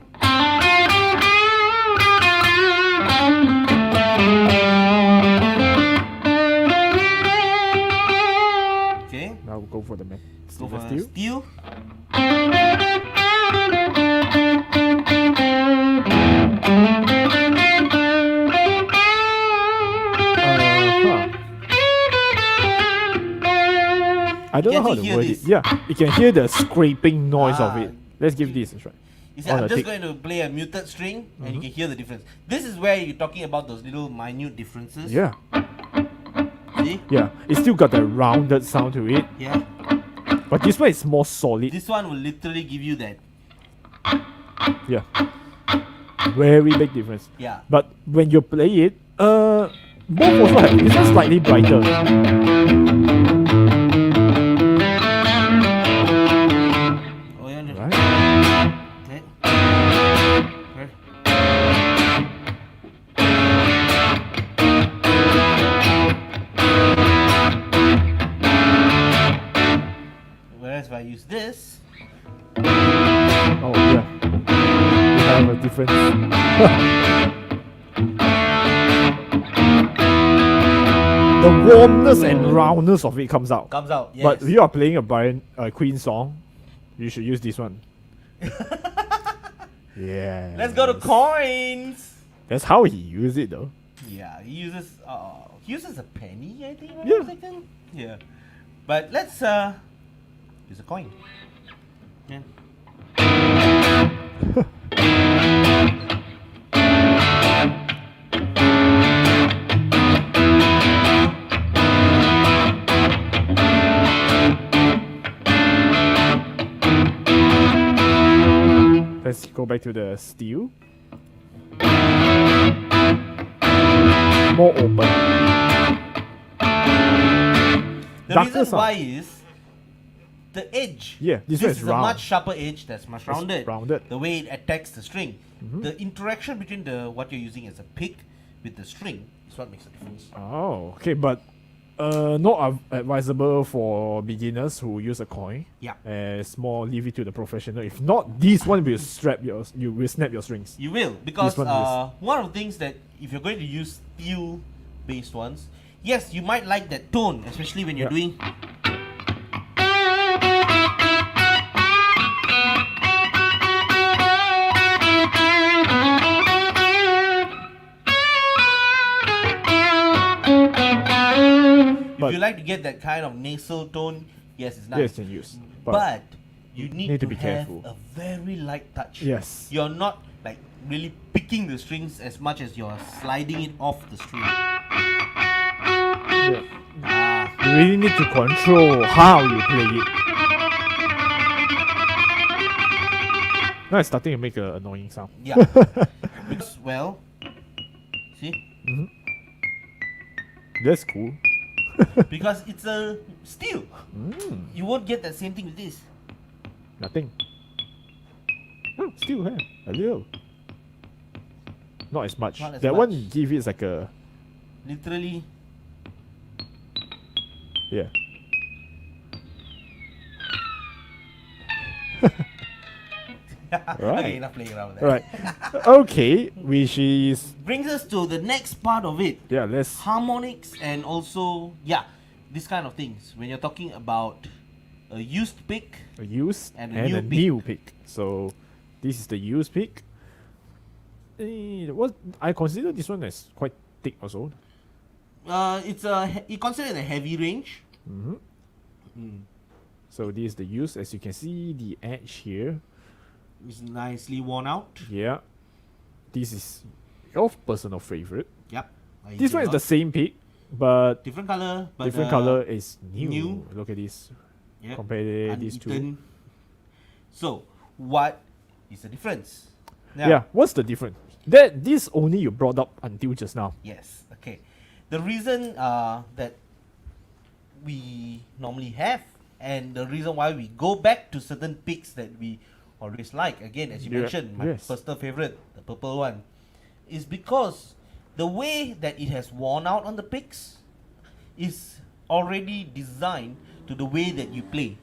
Speaker 2: Okay.
Speaker 1: Now we'll go for the
Speaker 2: Go for
Speaker 1: stainless steel.
Speaker 2: steel.
Speaker 1: I don't know
Speaker 2: Can
Speaker 1: how
Speaker 2: you
Speaker 1: to
Speaker 2: hear
Speaker 1: word
Speaker 2: this?
Speaker 1: it. Yeah, you can hear the scraping noise of it. Let's give this a try.
Speaker 2: You see,
Speaker 1: On
Speaker 2: I'm
Speaker 1: the
Speaker 2: just
Speaker 1: thick.
Speaker 2: going to play a muted string and you can hear the difference. This is where you're talking about those little minute differences.
Speaker 1: Yeah,
Speaker 2: See?
Speaker 1: yeah. It's still got the rounded sound to it,
Speaker 2: Yeah.
Speaker 1: but this one is more solid.
Speaker 2: This one will literally give you that.
Speaker 1: Yeah, very big difference.
Speaker 2: Yeah.
Speaker 1: But when you play it, both also have this one slightly brighter.
Speaker 2: Oh, yeah.
Speaker 1: Right.
Speaker 2: Okay. Right. Whereas if I use this,
Speaker 1: Oh yeah, you have a difference. The warmness and roundness of it comes out.
Speaker 2: comes out. Yes.
Speaker 1: But if you are playing a Queen song, You should use this one. Yeah.
Speaker 2: Let's go to coins.
Speaker 1: That's how he used it though.
Speaker 2: Yeah, he uses a penny, I think.
Speaker 1: Yeah.
Speaker 2: Yeah. But let's use a coin. Yeah.
Speaker 1: Let's go back to the steel. More open.
Speaker 2: The
Speaker 1: Darker
Speaker 2: reason
Speaker 1: sound.
Speaker 2: why is the edge.
Speaker 1: Yeah, this one is
Speaker 2: is
Speaker 1: round.
Speaker 2: a much sharper edge that's much rounded.
Speaker 1: rounded.
Speaker 2: The way it attacks the string. The interaction between what you're using as a pick with the string is what makes a difference.
Speaker 1: Oh, okay, but not advisable for beginners who use a coin.
Speaker 2: Yeah.
Speaker 1: It's more leave it to the professional. If not, this one will you will snap your strings.
Speaker 2: You will, because
Speaker 1: This one is-
Speaker 2: one of the things that if you're going to use steel based ones, yes, you might like that tone, especially when you're
Speaker 1: Yeah.
Speaker 2: doing. If
Speaker 1: But-
Speaker 2: you like to get that kind of nasal tone, yes, it's nice.
Speaker 1: Yes, can use.
Speaker 2: But you need
Speaker 1: to
Speaker 2: to
Speaker 1: be
Speaker 2: have
Speaker 1: careful.
Speaker 2: a very light touch.
Speaker 1: Yes.
Speaker 2: You're not like really picking the strings as much as you're sliding it off the string.
Speaker 1: Yeah.
Speaker 2: Ah,
Speaker 1: You really need to control how you play it. Now it's starting to make an annoying sound.
Speaker 2: yeah. Because, well, see?
Speaker 1: That's cool.
Speaker 2: Because it's a steel.
Speaker 1: Mm,
Speaker 2: You won't get that same thing with this.
Speaker 1: nothing. Oh, still have a little. Not as much.
Speaker 2: Not as
Speaker 1: That
Speaker 2: much.
Speaker 1: one give it like a
Speaker 2: Literally.
Speaker 1: yeah. Right.
Speaker 2: Okay, enough playing around with that.
Speaker 1: Right. Okay, which is
Speaker 2: Brings us to the next part of it.
Speaker 1: yeah. Let's
Speaker 2: Harmonics and also, yeah, this kind of things. When you're talking about a used pick,
Speaker 1: a used
Speaker 2: And
Speaker 1: and,
Speaker 2: a
Speaker 1: a
Speaker 2: new
Speaker 1: new pick. So this is the used pick. What I consider this one as quite thick also.
Speaker 2: you consider it a heavy range.
Speaker 1: Mm-hmm. So this is the used. As you can see, the edge here.
Speaker 2: It's nicely worn out.
Speaker 1: Yeah. This is your personal favorite.
Speaker 2: Yep. I
Speaker 1: This
Speaker 2: do
Speaker 1: one is
Speaker 2: not.
Speaker 1: the same pick, but
Speaker 2: different color, but
Speaker 1: different color is new.
Speaker 2: new.
Speaker 1: Look at this.
Speaker 2: Yep.
Speaker 1: Compare these two.
Speaker 2: uneaten. So, what is the difference?
Speaker 1: Yeah. What's the difference? That this only you brought up until just now.
Speaker 2: Yes. Okay. The reason that we normally have, and the reason why we go back to certain picks that we always like, again, as you
Speaker 1: Yeah,
Speaker 2: mentioned, my
Speaker 1: yes.
Speaker 2: personal favorite, the purple one, is because the way that it has worn out on the picks is already designed to the way that you play.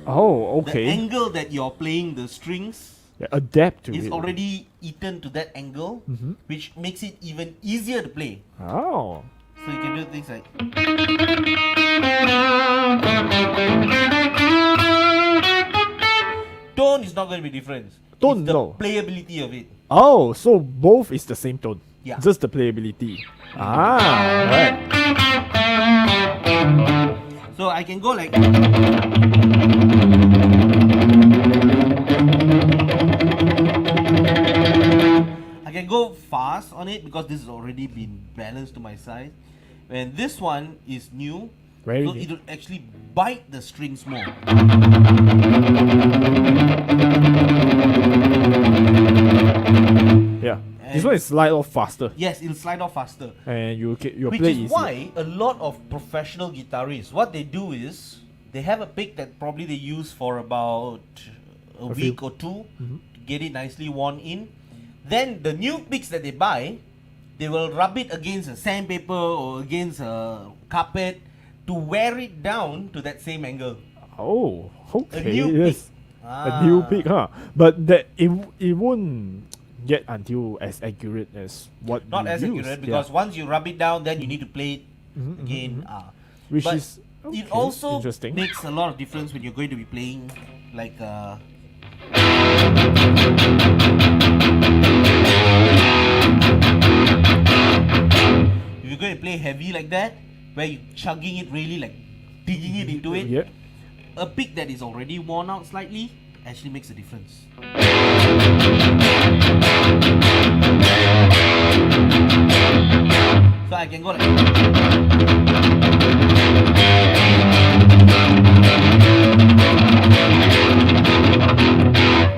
Speaker 1: Oh,
Speaker 2: The
Speaker 1: okay.
Speaker 2: angle that you're playing the strings
Speaker 1: Yeah, adapt to
Speaker 2: is
Speaker 1: it.
Speaker 2: already eaten to that angle,
Speaker 1: Mhm.
Speaker 2: which makes it even easier to play.
Speaker 1: Oh.
Speaker 2: So you can do things like. Tone is not going to be different.
Speaker 1: Tone,
Speaker 2: It's the
Speaker 1: no.
Speaker 2: playability of it.
Speaker 1: Oh, so both is the same tone.
Speaker 2: Yeah.
Speaker 1: Just the playability. Ah, right.
Speaker 2: So I can go like. I can go fast on it because this has already been balanced to my size. And this one is new,
Speaker 1: Very
Speaker 2: so
Speaker 1: new.
Speaker 2: it will actually bite the strings more.
Speaker 1: Yeah. This
Speaker 2: And-
Speaker 1: one is slide off faster,
Speaker 2: Yes, it'll slide off faster.
Speaker 1: and your
Speaker 2: Which
Speaker 1: play
Speaker 2: is
Speaker 1: easy.
Speaker 2: why a lot of professional guitarists, what they do is they have a pick that probably they use for about a
Speaker 1: few-
Speaker 2: week or two
Speaker 1: Mhm.
Speaker 2: to get it nicely worn in. Then the new picks that they buy, they will rub it against a sandpaper or against a carpet to wear it down to that same angle.
Speaker 1: Oh, okay.
Speaker 2: new
Speaker 1: Yes. A new pick, huh? But that it won't get until as accurate as what
Speaker 2: Not
Speaker 1: you
Speaker 2: as
Speaker 1: used.
Speaker 2: accurate because once you rub it down, then you need to play it
Speaker 1: Mhm,
Speaker 2: again.
Speaker 1: Which
Speaker 2: But
Speaker 1: is okay,
Speaker 2: it also
Speaker 1: interesting.
Speaker 2: makes a lot of difference when you're going to be playing like if you're going to play heavy like that, where you're chugging it really, like digging it into it,
Speaker 1: Yeah.
Speaker 2: a pick that is already worn out slightly actually makes a difference. So I can go like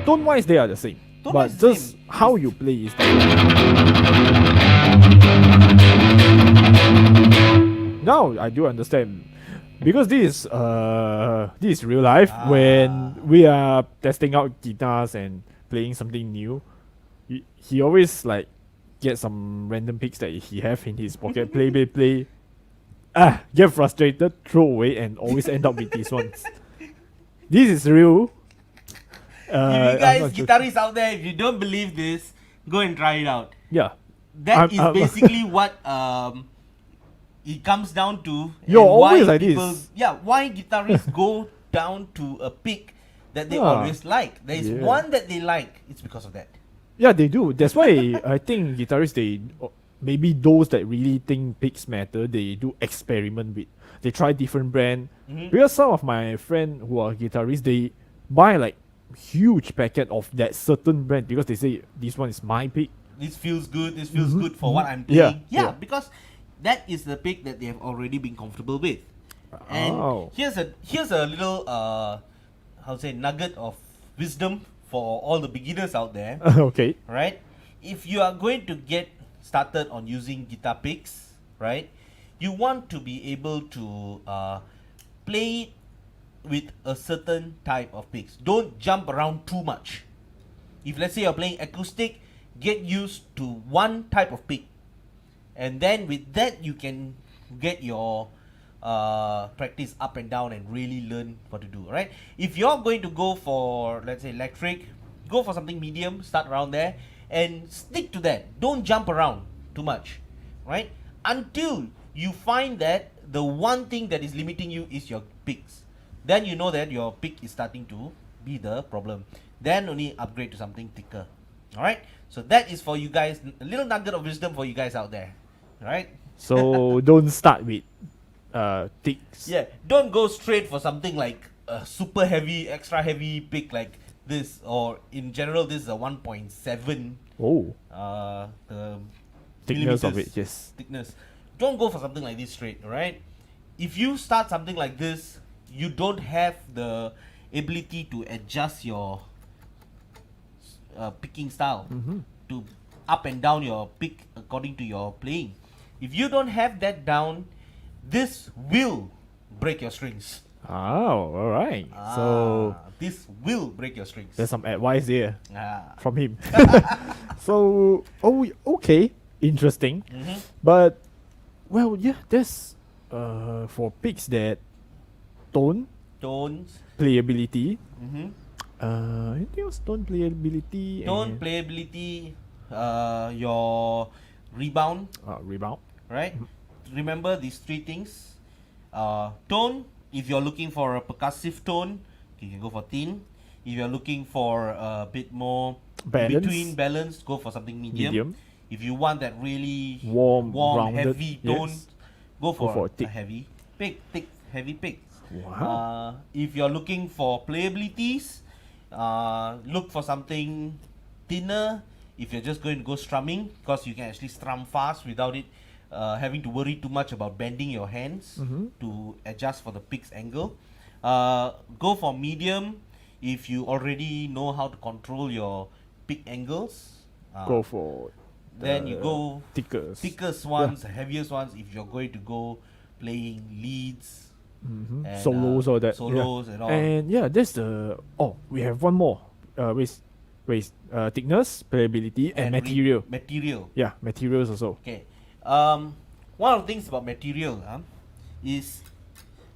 Speaker 1: Tone-wise, they are the same.
Speaker 2: Tone-wise
Speaker 1: But
Speaker 2: the
Speaker 1: just
Speaker 2: same.
Speaker 1: how you play is different. Now I do understand. Because this is real life. When we are testing out guitars and playing something new, he always like get some random picks that he have in his pocket, play. Get frustrated, throw away, and always end up with these ones. This is real.
Speaker 2: if you
Speaker 1: I'm
Speaker 2: guys,
Speaker 1: not joking.
Speaker 2: guitarists out there, if you don't believe this, go and try it out.
Speaker 1: Yeah.
Speaker 2: That
Speaker 1: I'm-
Speaker 2: is basically what it comes down to.
Speaker 1: You're
Speaker 2: and why
Speaker 1: always like
Speaker 2: people,
Speaker 1: this.
Speaker 2: Yeah, why guitarists go down to a pick that they
Speaker 1: Yeah.
Speaker 2: always like. There is
Speaker 1: Yeah.
Speaker 2: one that they like. It's because of that.
Speaker 1: Yeah, they do. That's why I think guitarists, maybe those that really think picks matter, they do experiment with. They try different brand.
Speaker 2: Mhm.
Speaker 1: Because some of my friends who are guitarists, they buy like huge packet of that certain brand because they say this one is my pick.
Speaker 2: This feels good. This feels
Speaker 1: Mhm,
Speaker 2: good for what I'm
Speaker 1: Yeah,
Speaker 2: playing.
Speaker 1: yeah.
Speaker 2: Because that is the pick that they have already been comfortable with. And
Speaker 1: Oh.
Speaker 2: here's a little how to say nugget of wisdom for all the beginners out there.
Speaker 1: Okay.
Speaker 2: Right? If you are going to get started on using guitar picks, right, you want to be able to play it with a certain type of picks. Don't jump around too much. If let's say you're playing acoustic, get used to one type of pick, and then with that you can get your practice up and down and really learn what to do. Right? If you're going to go for, let's say, electric, go for something medium, start around there and stick to that. Don't jump around too much, right? Until you find that the one thing that is limiting you is your picks. Then you know that your pick is starting to be the problem. Then only upgrade to something thicker. Alright? So that is for you guys, a little nugget of wisdom for you guys out there. Right?
Speaker 1: So don't start with ticks.
Speaker 2: Yeah, don't go straight for something like a super heavy, extra heavy pick like this, or in general this is a 1.7
Speaker 1: Oh.
Speaker 2: the
Speaker 1: Thickness of
Speaker 2: millimeters
Speaker 1: it, yes.
Speaker 2: thickness. Don't go for something like this straight, alright? If you start something like this, you don't have the ability to adjust your picking style to up and down your pick according to your playing. If you don't have that down, this will break your strings.
Speaker 1: Oh, alright. So
Speaker 2: This will break your strings.
Speaker 1: there's some advice here
Speaker 2: Ah.
Speaker 1: from him. So, okay. Interesting.
Speaker 2: Mhm.
Speaker 1: But, well, yeah, there's for picks that tone,
Speaker 2: Tones.
Speaker 1: playability,
Speaker 2: Mm-hmm.
Speaker 1: anything else? Tone, playability,
Speaker 2: Tone,
Speaker 1: and
Speaker 2: playability, your rebound,
Speaker 1: rebound.
Speaker 2: right? Remember these three things. Tone, if you're looking for a percussive tone, you can go for thin. If you're looking for a bit more
Speaker 1: Balance.
Speaker 2: between balance, go for something medium.
Speaker 1: Medium.
Speaker 2: If you want that really
Speaker 1: Warm, rounded,
Speaker 2: heavy tone,
Speaker 1: yes.
Speaker 2: go for,
Speaker 1: a thick.
Speaker 2: a heavy pick, thick, heavy pick.
Speaker 1: Wow.
Speaker 2: If you're looking for playabilities, look for something thinner. If you're just going to go strumming, because you can actually strum fast without it having to worry too much about bending your hands to adjust for the pick's angle. Go for medium if you already know how to control your pick angles.
Speaker 1: Go for
Speaker 2: Then you
Speaker 1: the
Speaker 2: go
Speaker 1: thickest
Speaker 2: ones, heaviest ones if you're going to go playing leads. And,
Speaker 1: solos or that.
Speaker 2: solos
Speaker 1: yeah.
Speaker 2: and all.
Speaker 1: And yeah, that's the. Oh, we have one more. With thickness, playability, and material.
Speaker 2: Material.
Speaker 1: Yeah, materials also.
Speaker 2: Okay. One of the things about material is,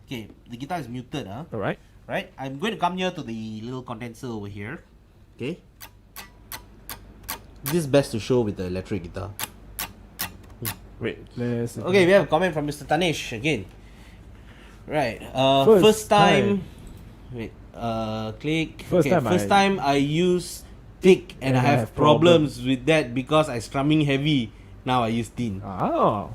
Speaker 2: okay, the guitar is muted,
Speaker 1: Alright.
Speaker 2: right? I'm going to come here to the little condenser over here. Okay. This is best to show with the electric guitar.
Speaker 1: Wait, let's.
Speaker 2: Okay, we have a comment from Mr. Tanesh again. Right.
Speaker 1: First
Speaker 2: First time Wait. Click.
Speaker 1: First time
Speaker 2: first
Speaker 1: I-
Speaker 2: time I use thick and I have problems with that because I strumming heavy. Now I use thin.
Speaker 1: Ah,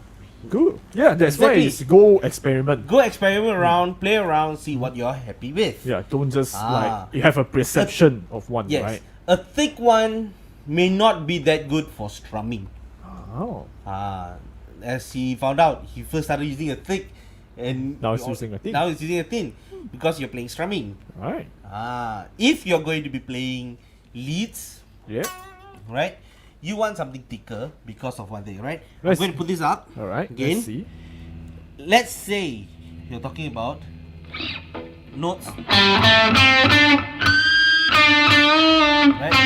Speaker 1: good. Yeah, that's why
Speaker 2: Exactly.
Speaker 1: it's go experiment.
Speaker 2: Go experiment around, play around, see what you're happy with.
Speaker 1: Yeah, don't just
Speaker 2: Ah.
Speaker 1: like you have a perception of one,
Speaker 2: Yes.
Speaker 1: right?
Speaker 2: A thick one may not be that good for strumming.
Speaker 1: Oh,
Speaker 2: As he found out, he first started using a thick, and
Speaker 1: Now he's using a thin.
Speaker 2: Now he's using a thin because you're playing strumming.
Speaker 1: alright.
Speaker 2: If you're going to be playing leads,
Speaker 1: Yeah.
Speaker 2: right? You want something thicker because of one thing, right?
Speaker 1: Let's-
Speaker 2: I'm going to put this up.
Speaker 1: Alright.
Speaker 2: Again.
Speaker 1: Let's see.
Speaker 2: Let's say you're talking about notes, right?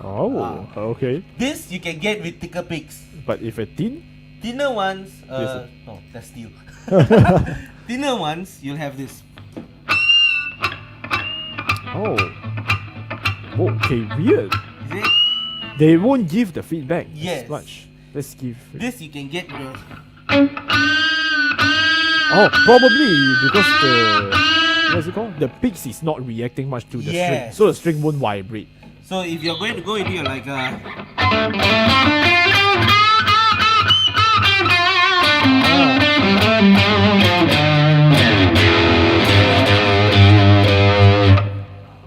Speaker 1: Oh, okay.
Speaker 2: This you can get with thicker picks.
Speaker 1: But if a thin,
Speaker 2: Thinner ones,
Speaker 1: Yes,
Speaker 2: no, that's steel. Thinner ones, you'll have this.
Speaker 1: oh, okay, weird.
Speaker 2: Is it?
Speaker 1: They won't give the feedback
Speaker 2: Yes.
Speaker 1: as much. Let's give.
Speaker 2: This you can get with.
Speaker 1: Oh, probably because the what's it called? The picks is not reacting much to the string,
Speaker 2: Yes.
Speaker 1: so the string won't vibrate.
Speaker 2: So if you're going to go into like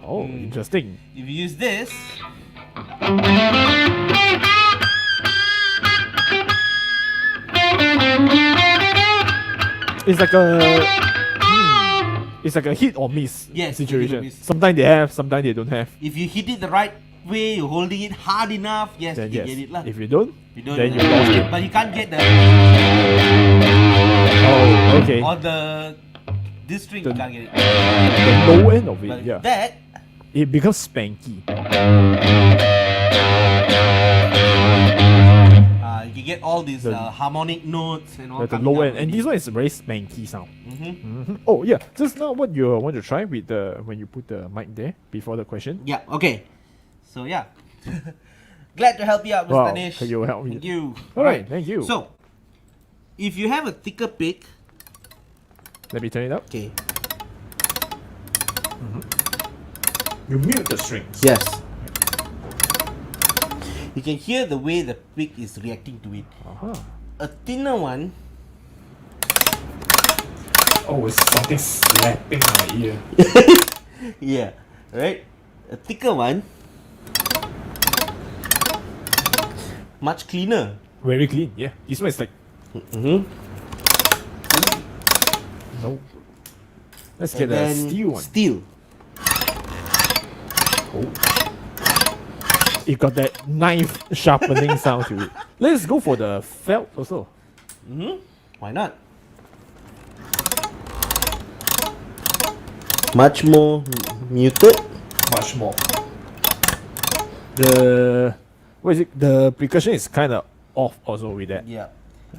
Speaker 1: Oh, interesting.
Speaker 2: if you use this,
Speaker 1: It's like a it's like a hit or miss
Speaker 2: Yes, hit or
Speaker 1: situation.
Speaker 2: miss.
Speaker 1: Sometimes they have, sometimes they don't have.
Speaker 2: if you hit it the right way, you're holding it hard enough, yes,
Speaker 1: Then
Speaker 2: you
Speaker 1: yes.
Speaker 2: can get it lah.
Speaker 1: If you don't,
Speaker 2: You don't,
Speaker 1: then you lost it.
Speaker 2: but you can't get the
Speaker 1: Oh, okay.
Speaker 2: on this string. You
Speaker 1: The-
Speaker 2: can't get it.
Speaker 1: The low end of it,
Speaker 2: But
Speaker 1: yeah.
Speaker 2: that
Speaker 1: It becomes spanky.
Speaker 2: you can get all these
Speaker 1: The-
Speaker 2: harmonic notes and all.
Speaker 1: At the
Speaker 2: coming
Speaker 1: low
Speaker 2: out
Speaker 1: end, and
Speaker 2: already.
Speaker 1: this one is a very spanky sound.
Speaker 2: Mhm.
Speaker 1: Oh yeah, just now what you want to try with the when you put the mic there before the question.
Speaker 2: Yeah. Okay. So yeah, glad to help you out, Mr.
Speaker 1: Wow,
Speaker 2: Nish.
Speaker 1: you help me.
Speaker 2: Thank you.
Speaker 1: Alright, thank you.
Speaker 2: So, if you have a thicker pick,
Speaker 1: Let me turn it up.
Speaker 2: okay.
Speaker 1: You mute the strings.
Speaker 2: Yes. You can hear the way the pick is reacting to it.
Speaker 1: Uh-huh.
Speaker 2: A thinner one,
Speaker 1: Oh, it's something slapping my ear.
Speaker 2: yeah, right. A thicker one, much cleaner.
Speaker 1: Very clean, yeah. This one is like
Speaker 2: Mm-hmm.
Speaker 1: no. Let's get a steel one.
Speaker 2: Steel.
Speaker 1: Oh. It got that knife sharpening sound to it. Let's go for the felt also.
Speaker 2: Mm-hmm. Why not? Much more muted.
Speaker 1: Much more. The what is it? The percussion is kind of off also with that.
Speaker 2: Yeah.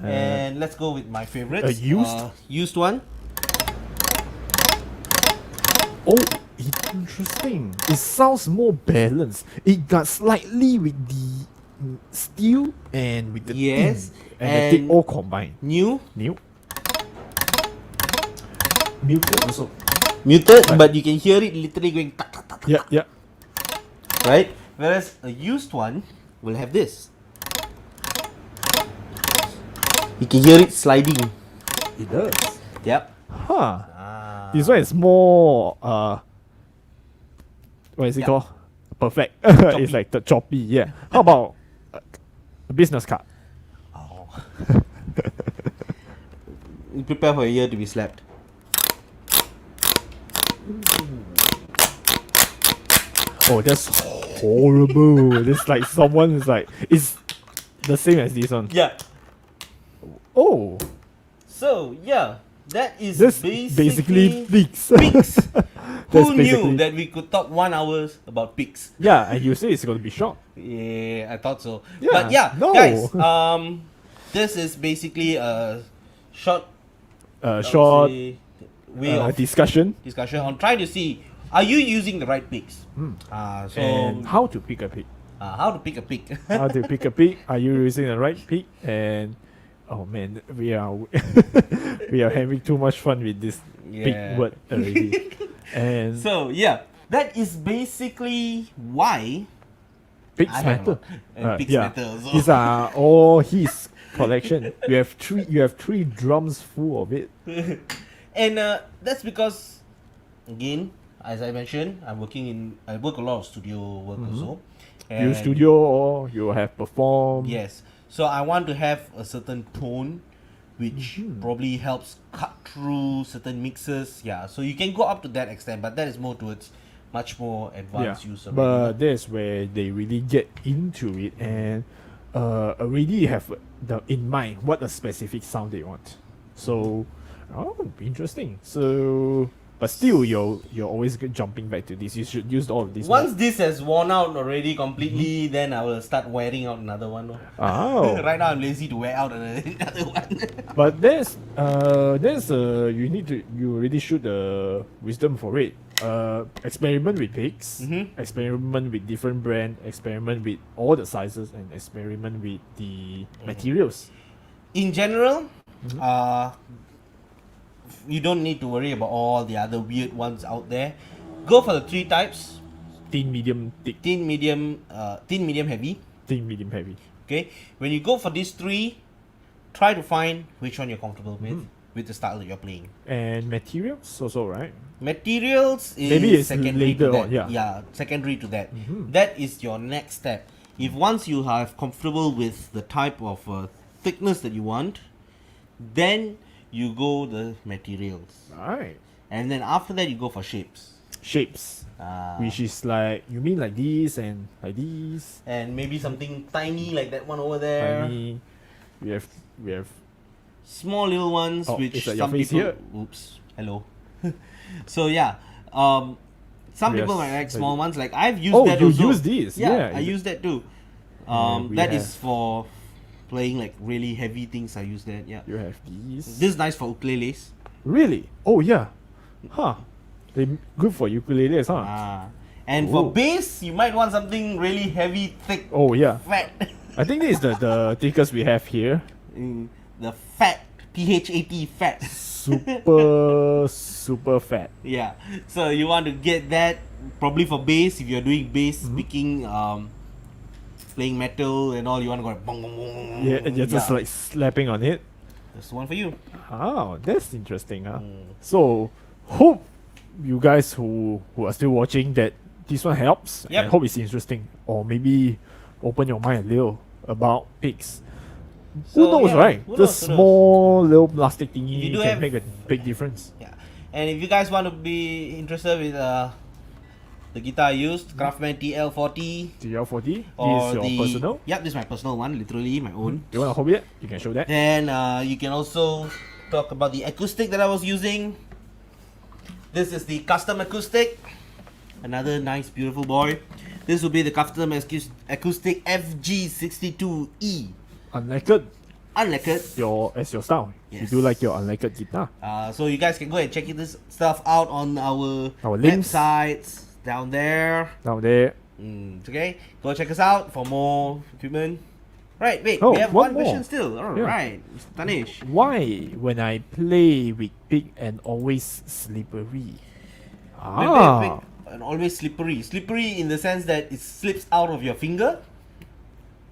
Speaker 2: And let's go with my favorites.
Speaker 1: a used?
Speaker 2: Used one.
Speaker 1: Oh, interesting. It sounds more balanced. It got slightly with the steel and with the
Speaker 2: Yes,
Speaker 1: thin, and the thick
Speaker 2: and-
Speaker 1: all combined.
Speaker 2: New.
Speaker 1: New. Muted also.
Speaker 2: Muted,
Speaker 1: Right.
Speaker 2: but you can hear it literally going tak, tak, tak, tak,
Speaker 1: Yeah, yeah.
Speaker 2: right? Whereas a used one will have this. You can hear it sliding.
Speaker 1: It does.
Speaker 2: Yep.
Speaker 1: Huh. This one is more what is it
Speaker 2: Yeah.
Speaker 1: called? Perfect.
Speaker 2: Choppy.
Speaker 1: It's like the choppy, yeah. How about a business card?
Speaker 2: Oh. You prepare for your ear to be slapped.
Speaker 1: Oh, that's horrible. It's like someone is like it's the same as this one.
Speaker 2: Yeah.
Speaker 1: Oh,
Speaker 2: So yeah, that is
Speaker 1: this
Speaker 2: basically
Speaker 1: pigs.
Speaker 2: pigs.
Speaker 1: That's
Speaker 2: Who
Speaker 1: basically-
Speaker 2: knew that we could talk 1 hour about pigs?
Speaker 1: Yeah, and you say it's going to be short.
Speaker 2: Yeah, I thought so.
Speaker 1: Yeah,
Speaker 2: But yeah,
Speaker 1: no.
Speaker 2: guys, this is basically a short, I would
Speaker 1: Short
Speaker 2: say, way of
Speaker 1: discussion
Speaker 2: discussion on trying to see, are you using the right picks? So
Speaker 1: and how to pick a pig.
Speaker 2: how to pick a pick?
Speaker 1: How to pick a pig? Are you using the right pig? And Oh man, we are we are having too much fun with this big
Speaker 2: Yeah.
Speaker 1: word already. And
Speaker 2: So yeah, that is basically why
Speaker 1: pigs
Speaker 2: I have a
Speaker 1: matter.
Speaker 2: lot. And pigs
Speaker 1: Yeah,
Speaker 2: matter also.
Speaker 1: these are all his collection. You have three drums full of it.
Speaker 2: And that's because, again, as I mentioned, I work a lot of studio work also.
Speaker 1: You
Speaker 2: And
Speaker 1: studio or you have performed.
Speaker 2: Yes. So I want to have a certain tone which
Speaker 1: Mm-hmm.
Speaker 2: probably helps cut through certain mixes. Yeah. So you can go up to that extent, but that is more towards much more
Speaker 1: Yeah,
Speaker 2: advanced use already.
Speaker 1: but that's where they really get into it and already have in mind what a specific sound they want. So, interesting. So, but still, you're always jumping back to this. You should use all of this.
Speaker 2: Once this has worn out already completely, then I will start wearing out another one. No?
Speaker 1: Oh,
Speaker 2: Right now I'm lazy to wear out another one.
Speaker 1: but you really should the wisdom for it. Experiment with pigs, experiment with different brand, experiment with all the sizes, and experiment with the materials.
Speaker 2: In general, you don't need to worry about all the other weird ones out there. Go for the three types:
Speaker 1: Thin, medium, thick,
Speaker 2: thin, medium, heavy.
Speaker 1: thin, medium, heavy.
Speaker 2: Okay, when you go for these three, try to find which one you're comfortable with the style that you're playing.
Speaker 1: And materials also, right?
Speaker 2: Materials is
Speaker 1: Maybe it's
Speaker 2: secondary to
Speaker 1: later
Speaker 2: that.
Speaker 1: on, yeah.
Speaker 2: Secondary to that. That is your next step. If once you are comfortable with the type of thickness that you want, then you go the materials,
Speaker 1: Right.
Speaker 2: and then after that you go for shapes.
Speaker 1: Shapes, which is like you mean like this and like this.
Speaker 2: And maybe something tiny like that one over there.
Speaker 1: Tiny. We have.
Speaker 2: Small little ones
Speaker 1: Oh,
Speaker 2: which
Speaker 1: is that your
Speaker 2: some
Speaker 1: face
Speaker 2: people.
Speaker 1: here?
Speaker 2: Oops. Hello. So yeah, some
Speaker 1: Yes,
Speaker 2: people might like
Speaker 1: like-
Speaker 2: small ones. Like I've used
Speaker 1: Oh,
Speaker 2: that
Speaker 1: you
Speaker 2: also.
Speaker 1: use these?
Speaker 2: Yeah,
Speaker 1: Yeah,
Speaker 2: I
Speaker 1: you-
Speaker 2: use that too.
Speaker 1: we
Speaker 2: That is
Speaker 1: have-
Speaker 2: for playing like really heavy things. I use that. Yeah.
Speaker 1: You have these.
Speaker 2: This is nice for ukuleles.
Speaker 1: Really? Oh yeah. Huh. They good for ukuleles, huh?
Speaker 2: And
Speaker 1: Oh.
Speaker 2: for bass, you might want something really heavy, thick,
Speaker 1: Oh yeah.
Speaker 2: fat.
Speaker 1: I think this is the thickest we have here.
Speaker 2: The fat, PHAT, fat.
Speaker 1: Super fat.
Speaker 2: Yeah. So you want to get that probably for bass if you're doing bass
Speaker 1: Mm-hmm.
Speaker 2: picking, playing metal and all. You want to go like bong bong bong.
Speaker 1: Yeah, and you're just like slapping on it.
Speaker 2: That's the one for you.
Speaker 1: Oh, that's interesting, huh?
Speaker 2: Mm.
Speaker 1: So hope you guys who are still watching that this one helps
Speaker 2: Yep.
Speaker 1: and hope it's interesting or maybe open your mind a little about pigs. Who
Speaker 2: So,
Speaker 1: knows,
Speaker 2: yeah,
Speaker 1: right?
Speaker 2: who
Speaker 1: The
Speaker 2: knows, who knows?
Speaker 1: small little plastic thingy
Speaker 2: You do
Speaker 1: can
Speaker 2: have-
Speaker 1: make a big difference.
Speaker 2: Yeah. And if you guys want to be interested with the guitar I used, Craftman TL40,
Speaker 1: GL40,
Speaker 2: or
Speaker 1: this is your
Speaker 2: the
Speaker 1: personal.
Speaker 2: Yep, this is my personal one, literally my own.
Speaker 1: You want to hold it? You can show that.
Speaker 2: Then you can also talk about the acoustic that I was using. This is the custom acoustic. Another nice, beautiful boy. This will be the custom acoustic FG62E.
Speaker 1: Unlacquered,
Speaker 2: Unlacquered.
Speaker 1: as your style.
Speaker 2: Yes.
Speaker 1: You do like your unlacquered guitar.
Speaker 2: So you guys can go and check this stuff out on our
Speaker 1: links.
Speaker 2: websites down there.
Speaker 1: Down there.
Speaker 2: Okay, go check us out for more equipment. Right, wait,
Speaker 1: Oh,
Speaker 2: we have
Speaker 1: one
Speaker 2: one
Speaker 1: more.
Speaker 2: question still. Alright, Mr. Tanish.
Speaker 1: Why, when I play with pig and always slippery?
Speaker 2: Wait,
Speaker 1: Ah,
Speaker 2: and always slippery. Slippery in the sense that it slips out of your finger.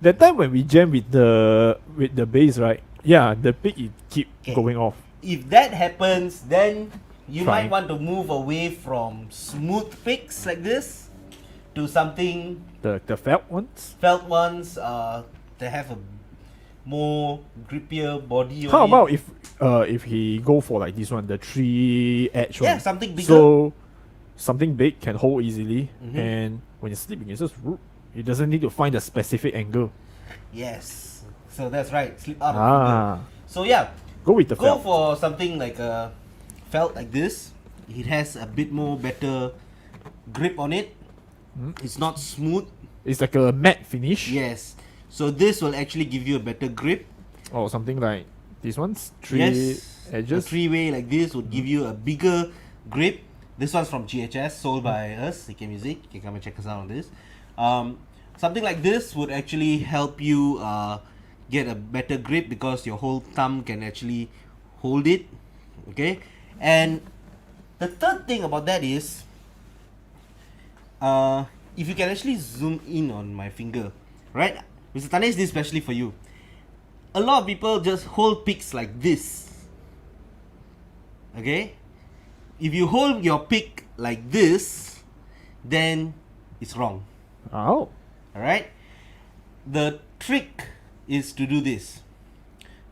Speaker 1: that time when we jam with the bass, right? Yeah, the pig it keep
Speaker 2: Okay.
Speaker 1: going off.
Speaker 2: If that happens, then you
Speaker 1: Try.
Speaker 2: might want to move away from smooth picks like this to something
Speaker 1: The felt ones.
Speaker 2: felt ones that have a more grippier body.
Speaker 1: How
Speaker 2: on
Speaker 1: about
Speaker 2: it.
Speaker 1: if he go for like this one, the 3 edge one?
Speaker 2: Yeah, something bigger.
Speaker 1: So something big can hold easily,
Speaker 2: Mhm.
Speaker 1: and when you're sleeping, it's just it doesn't need to find a specific angle.
Speaker 2: Yes, so that's right. Slip out of the finger.
Speaker 1: Ah,
Speaker 2: So yeah,
Speaker 1: go with the
Speaker 2: go
Speaker 1: felt.
Speaker 2: for something like a felt like this. It has a bit more better grip on it. It's not smooth.
Speaker 1: It's like a matte finish.
Speaker 2: Yes. So this will actually give you a better grip.
Speaker 1: Or something like these ones, 3
Speaker 2: Yes.
Speaker 1: edges.
Speaker 2: A three-way like this would give you a bigger grip. This one's from GHS, sold by us, CK Music. You can come and check us out on this. Something like this would actually help you get a better grip because your whole thumb can actually hold it. Okay, and the third thing about that is, if you can actually zoom in on my finger, right, Mr. Tanesh, this is especially for you. A lot of people just hold picks like this. Okay, if you hold your pick like this, then it's wrong.
Speaker 1: Oh.
Speaker 2: Alright, the trick is to do this.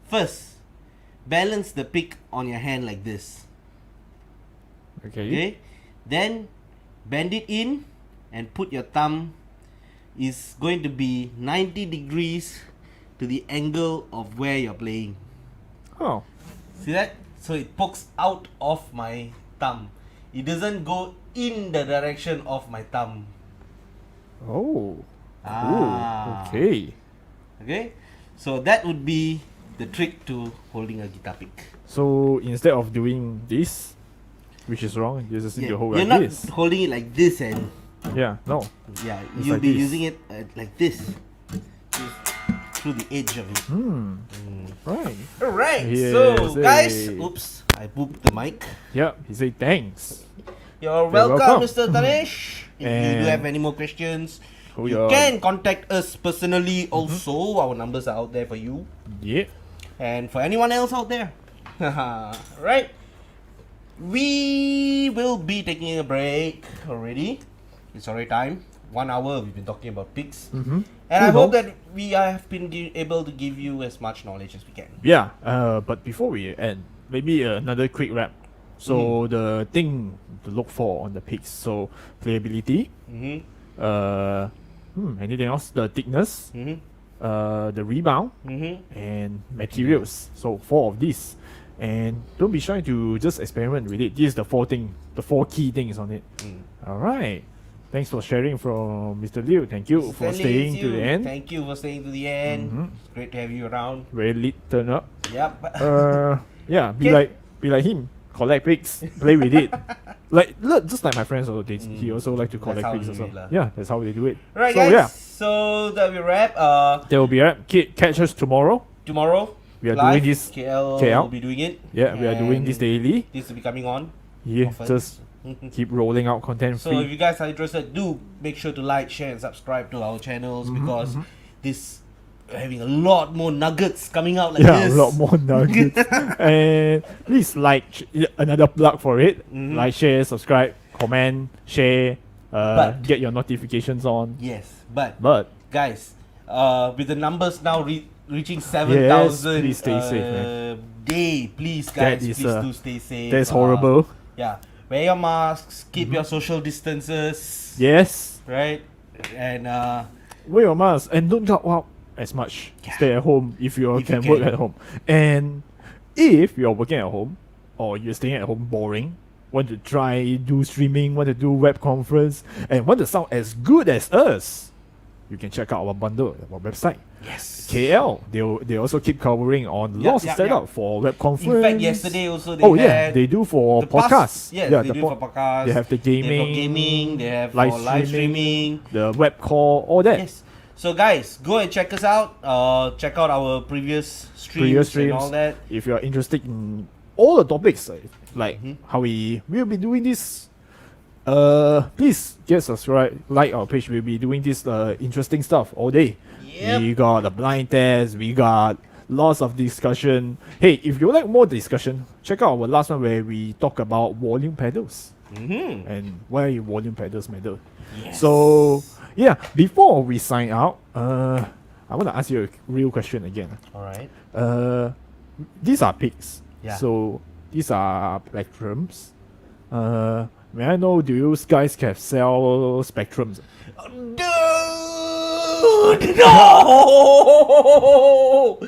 Speaker 2: First, balance the pick on your hand like this. Okay, then bend it in and put your thumb is going to be 90 degrees to the angle of where you're playing.
Speaker 1: Oh.
Speaker 2: See that? So it pokes out of my thumb. It doesn't go in the direction of my thumb.
Speaker 1: Oh.
Speaker 2: Ah.
Speaker 1: Ooh, okay.
Speaker 2: Okay, so that would be the trick to holding a guitar pick.
Speaker 1: So instead of doing this, which is wrong, you just need to hold
Speaker 2: you're
Speaker 1: like
Speaker 2: not
Speaker 1: this.
Speaker 2: holding it like this, and
Speaker 1: Yeah, no.
Speaker 2: yeah,
Speaker 1: It's
Speaker 2: you'll
Speaker 1: like
Speaker 2: be
Speaker 1: this.
Speaker 2: using it like this, just through the edge of it.
Speaker 1: Right.
Speaker 2: Alright,
Speaker 1: Yes,
Speaker 2: so guys,
Speaker 1: hey.
Speaker 2: oops, I booped the mic.
Speaker 1: Yep, he said thanks.
Speaker 2: You're
Speaker 1: welcome.
Speaker 2: welcome, Mr. Tanesh. If you do
Speaker 1: And-
Speaker 2: have any more questions,
Speaker 1: Oh,
Speaker 2: you
Speaker 1: yeah.
Speaker 2: can contact us personally. Also, our numbers are out there for you.
Speaker 1: Yeah.
Speaker 2: And for anyone else out there. Right? We will be taking a break already. It's already time. 1 hour we've been talking about picks.
Speaker 1: Mm-hmm.
Speaker 2: And I
Speaker 1: Who
Speaker 2: hope
Speaker 1: knows?
Speaker 2: that we have been able to give you as much knowledge as we can.
Speaker 1: Yeah, but before we end, maybe another quick wrap. So the thing to look for on the picks. So playability. Anything else? The thickness. The rebound and materials. So 4 of these. And don't be shy to just experiment with it. This is the 4 key things on it. Alright. Thanks for sharing from Mr. Liu. Thank you for
Speaker 2: Stanley,
Speaker 1: staying
Speaker 2: it's
Speaker 1: to the
Speaker 2: you.
Speaker 1: end.
Speaker 2: Thank you for staying to the end.
Speaker 1: Mhm.
Speaker 2: It's great to have you around.
Speaker 1: Very lit turn up.
Speaker 2: Yep.
Speaker 1: Yeah,
Speaker 2: Okay.
Speaker 1: be like him. Collect pics, play with it. Just like my friends also, he also like to collect
Speaker 2: how
Speaker 1: pics
Speaker 2: you
Speaker 1: also.
Speaker 2: do it lah.
Speaker 1: Yeah, that's how they do it.
Speaker 2: Right,
Speaker 1: So
Speaker 2: guys.
Speaker 1: yeah,
Speaker 2: So that we wrap.
Speaker 1: there will be a catch us tomorrow.
Speaker 2: Tomorrow
Speaker 1: We are
Speaker 2: live,
Speaker 1: doing this.
Speaker 2: KL
Speaker 1: KL.
Speaker 2: will be doing it.
Speaker 1: Yeah, we are doing this
Speaker 2: And
Speaker 1: daily.
Speaker 2: This will be coming on.
Speaker 1: Yeah,
Speaker 2: often.
Speaker 1: just keep rolling out content
Speaker 2: So if
Speaker 1: free.
Speaker 2: you guys are interested, do make sure to like, share, and subscribe to our channels because this we're having a lot more nuggets coming out like
Speaker 1: Yeah,
Speaker 2: this.
Speaker 1: a lot more nuggets. And please another plug for it. Like, share, subscribe, comment, share,
Speaker 2: But-
Speaker 1: get your notifications on.
Speaker 2: Yes, but
Speaker 1: But
Speaker 2: guys, with the numbers now reaching 7,000
Speaker 1: please stay safe, man.
Speaker 2: day, please guys,
Speaker 1: That is,
Speaker 2: please do stay safe.
Speaker 1: that's horrible.
Speaker 2: Yeah, wear your masks, keep your social distances.
Speaker 1: Yes.
Speaker 2: Right, and
Speaker 1: Wear your mask and don't go out as much.
Speaker 2: Yeah.
Speaker 1: Stay at home if you
Speaker 2: If you
Speaker 1: can work
Speaker 2: can.
Speaker 1: at home. And if you're working at home or you're staying at home boring, want to try do streaming, want to do web conference, and want to sound as good as us, you can check out our bundle, our website.
Speaker 2: yes.
Speaker 1: KL, they also keep covering on
Speaker 2: Yep,
Speaker 1: lots of
Speaker 2: yep,
Speaker 1: setup
Speaker 2: yep.
Speaker 1: for web conference.
Speaker 2: In fact, yesterday also they
Speaker 1: Oh
Speaker 2: had
Speaker 1: yeah, they do for
Speaker 2: the past-
Speaker 1: podcasts.
Speaker 2: Yes,
Speaker 1: yeah,
Speaker 2: they
Speaker 1: the
Speaker 2: do
Speaker 1: pod-
Speaker 2: for podcasts.
Speaker 1: They have the
Speaker 2: They have
Speaker 1: gaming,
Speaker 2: for gaming. They have
Speaker 1: live
Speaker 2: for live streaming.
Speaker 1: the web call, all that.
Speaker 2: Yes. So guys, go and check us out. Check out our previous streams, and all that.
Speaker 1: If you're interested in all the topics, like
Speaker 2: Mm-hmm.
Speaker 1: how we will be doing this, please get subscribe, like our page. We'll be doing this interesting stuff all day.
Speaker 2: Yep.
Speaker 1: We got the blind test. We got lots of discussion. Hey, if you like more discussion, check out our last one where we talk about volume pedals and why volume pedals matter.
Speaker 2: Yes.
Speaker 1: So yeah, before we sign out, I want to ask you a real question again.
Speaker 2: All right.
Speaker 1: These are pigs.
Speaker 2: Yeah.
Speaker 1: So these are Plectrums. May I know, do you guys can sell Spectrums?
Speaker 2: Dude, no!